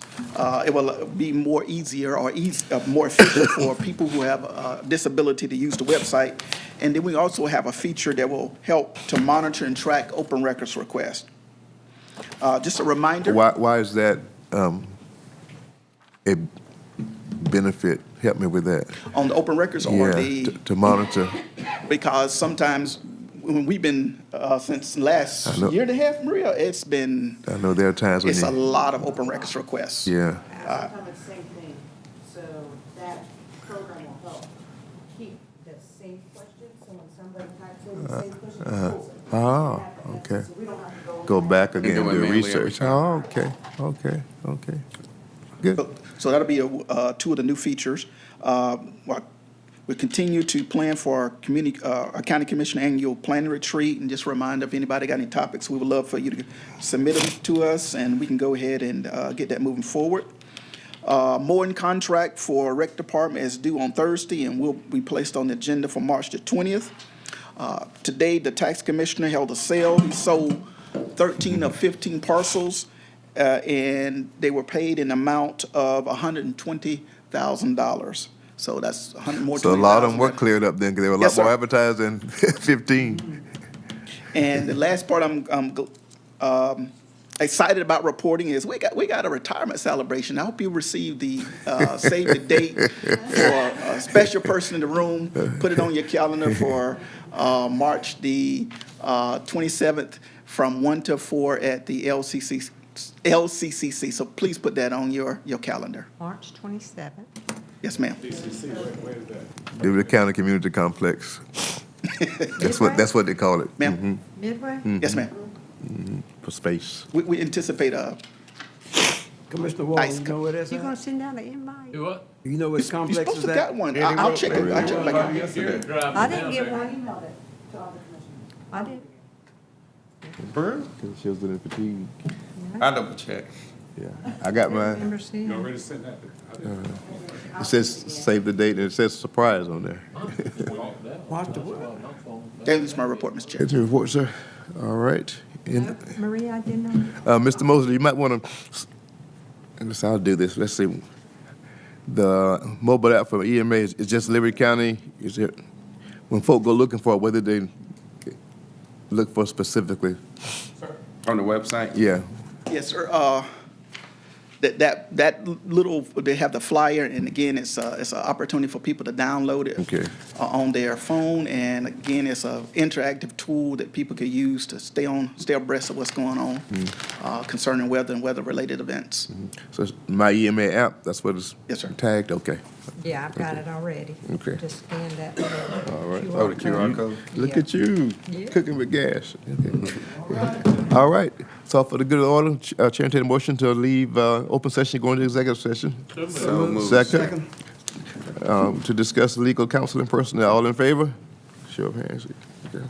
it will be more efficient for people who have a disability to use the website. And then we also have a feature that will help to monitor and track open records requests. Just a reminder. Why is that a benefit? Help me with that. On the open records or the. To monitor. Because sometimes when we've been, since last year and a half, Maria, it's been, I know there are times when it's a lot of open records requests. Yeah. Same thing, so that program will help keep the same questions, so when somebody types in the same question, it pulls it. Oh, okay. So we don't have to Go back again, do it do manually research. every Oh, okay. Good. So that'll be two of the new features. We continue to plan for our county commission annual planning retreat, and just a reminder, if anybody got any topics, we would love for you to submit them to us, and we can go ahead and get that moving forward. Mowing contract for rec department is due on Thursday and will be placed on the agenda for March the 20th. Today, the tax commissioner held a sale. He sold 13 of 15 parcels, and they were paid an amount of $120,000. So that's more. So a lot of them were cleared up then, because they were a lot Yes, more sir. advertised than 15. And the last part I'm excited about reporting is we got a retirement celebration. I hope you received the save the date for a special person in the room. Put it on your calendar for March the 27th from 1 to 4 at the LCCC. So please put that on your calendar. March 27th. Yes, ma'am. Liberty County Community Complex. That's what they call it. Ma'am? Midway? Yes, ma'am. For space. We anticipate Commissioner Ice Walton, you know where that's You gonna at? send out an invite? Do what? You know where You're complex supposed is to at? got one. I'll check it. I'll check it back out. I didn't get one. I didn't. Because she was in fatigue. I double check. Yeah, I got mine. Remember seeing You it? already sent that? It says save the date, and it says surprise on there. Watch the what? That is my report, Mr. Chair. That's your report, sir. All right. And, Maria, I didn't know. Mr. Mosley, you might want to, I'll do this. Let's see. The mobile app for EMA is just Liberty County. Is it, when folk go looking for it, whether they look for specifically? On the website? Yeah. Yes, sir. That little, they have the flyer, and again, it's an opportunity for people to download it Okay. on their phone. And again, it's an interactive tool that people can use to stay abreast of what's going on concerning weather and weather-related events. So it's My EMA app, that's what it's Yes, sir. tagged? Okay. Yeah, I've got it already. Okay. Just scan that. All right. QR code. Look Yeah. at you, Yeah. cooking with gas. Okay. All right. So for the good of the order, Chair, entertain a motion to leave open session, go into executive session. So moved. Second. To discuss legal counsel and personnel. All in favor? Show of hands. Okay.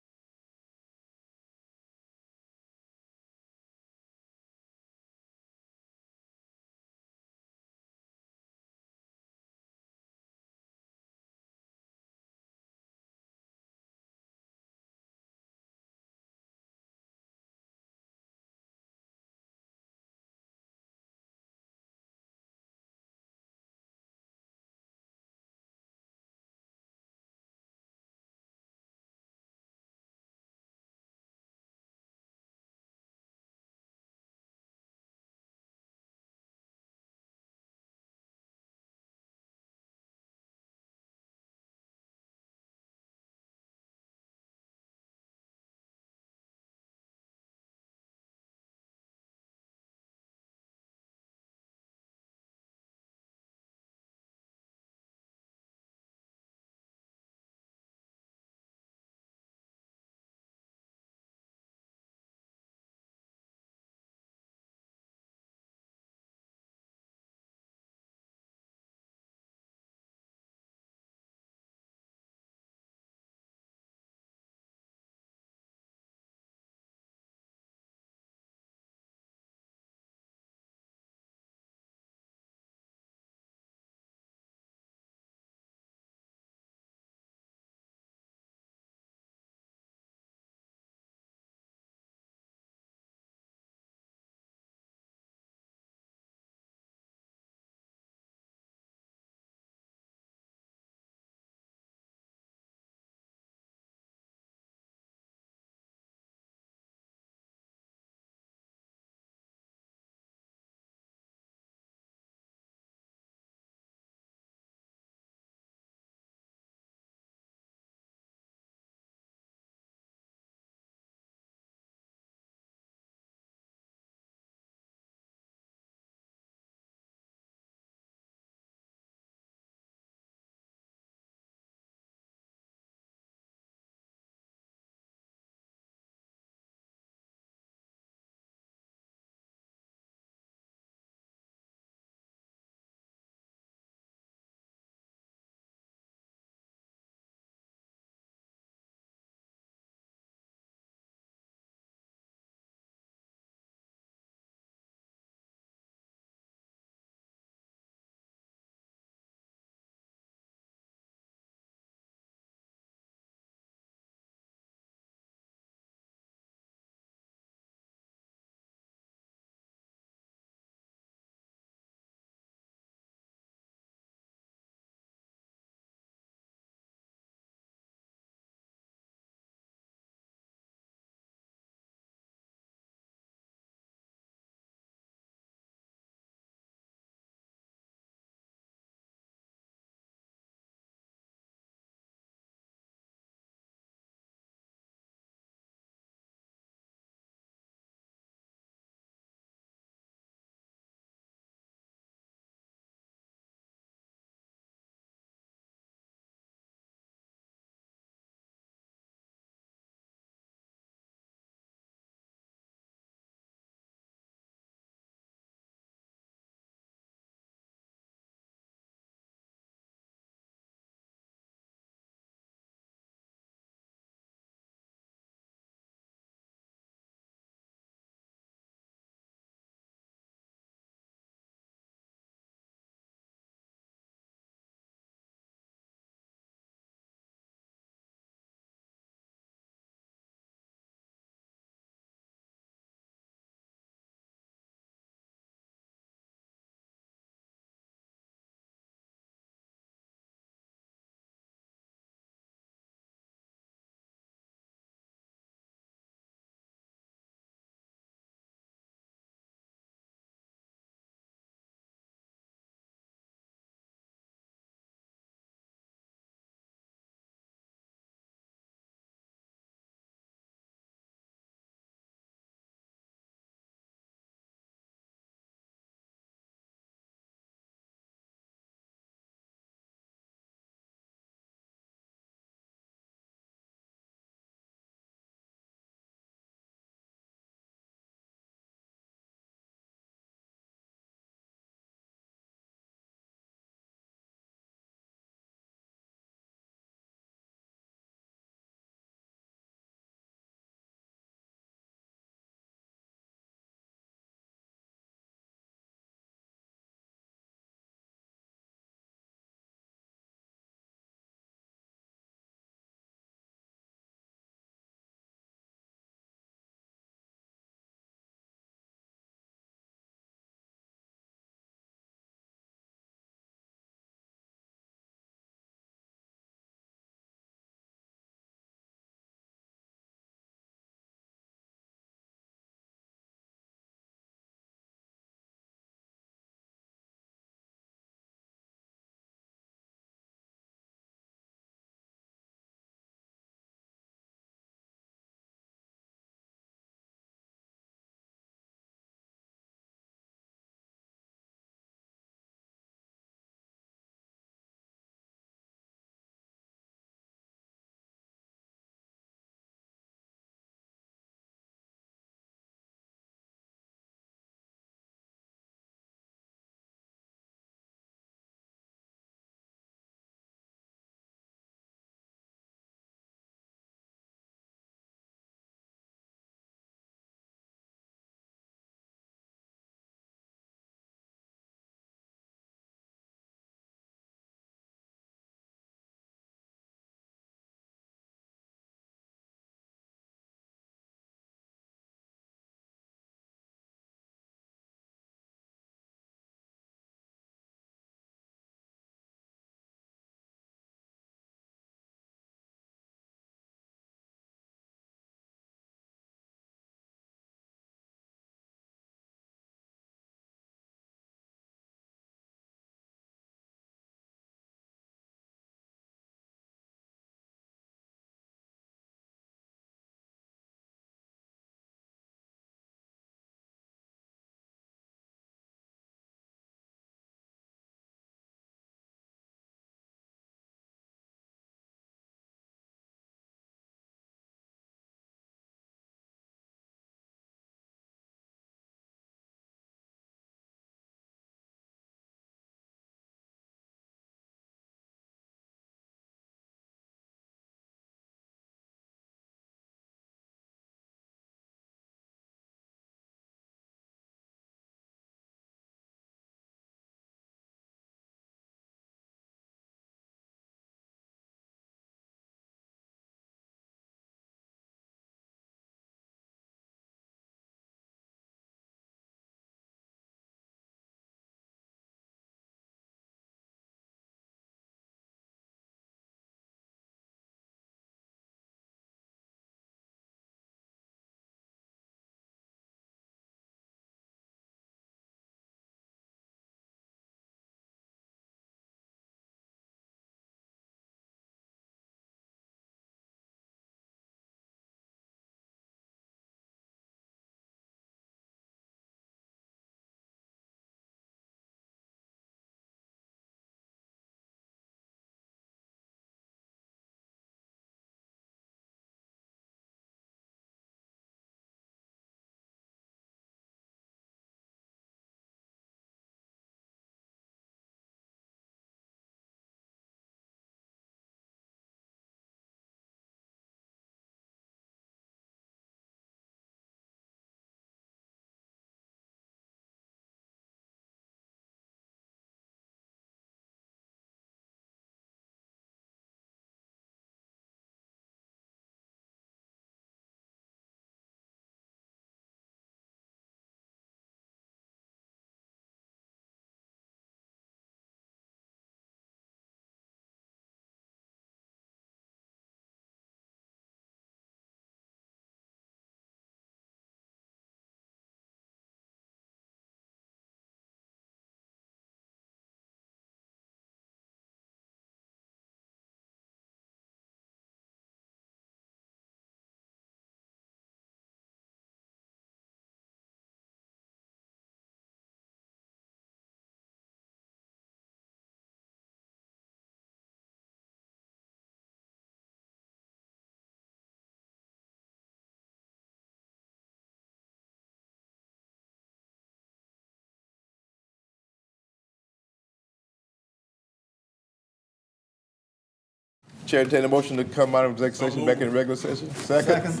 Chair, entertain a motion to come out of executive session back in regular session. Second.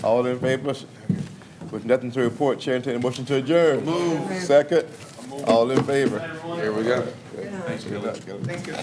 All in favor? With nothing to report, Chair, entertain a motion to adjourn. Second. All in favor? Here we go. Thank you.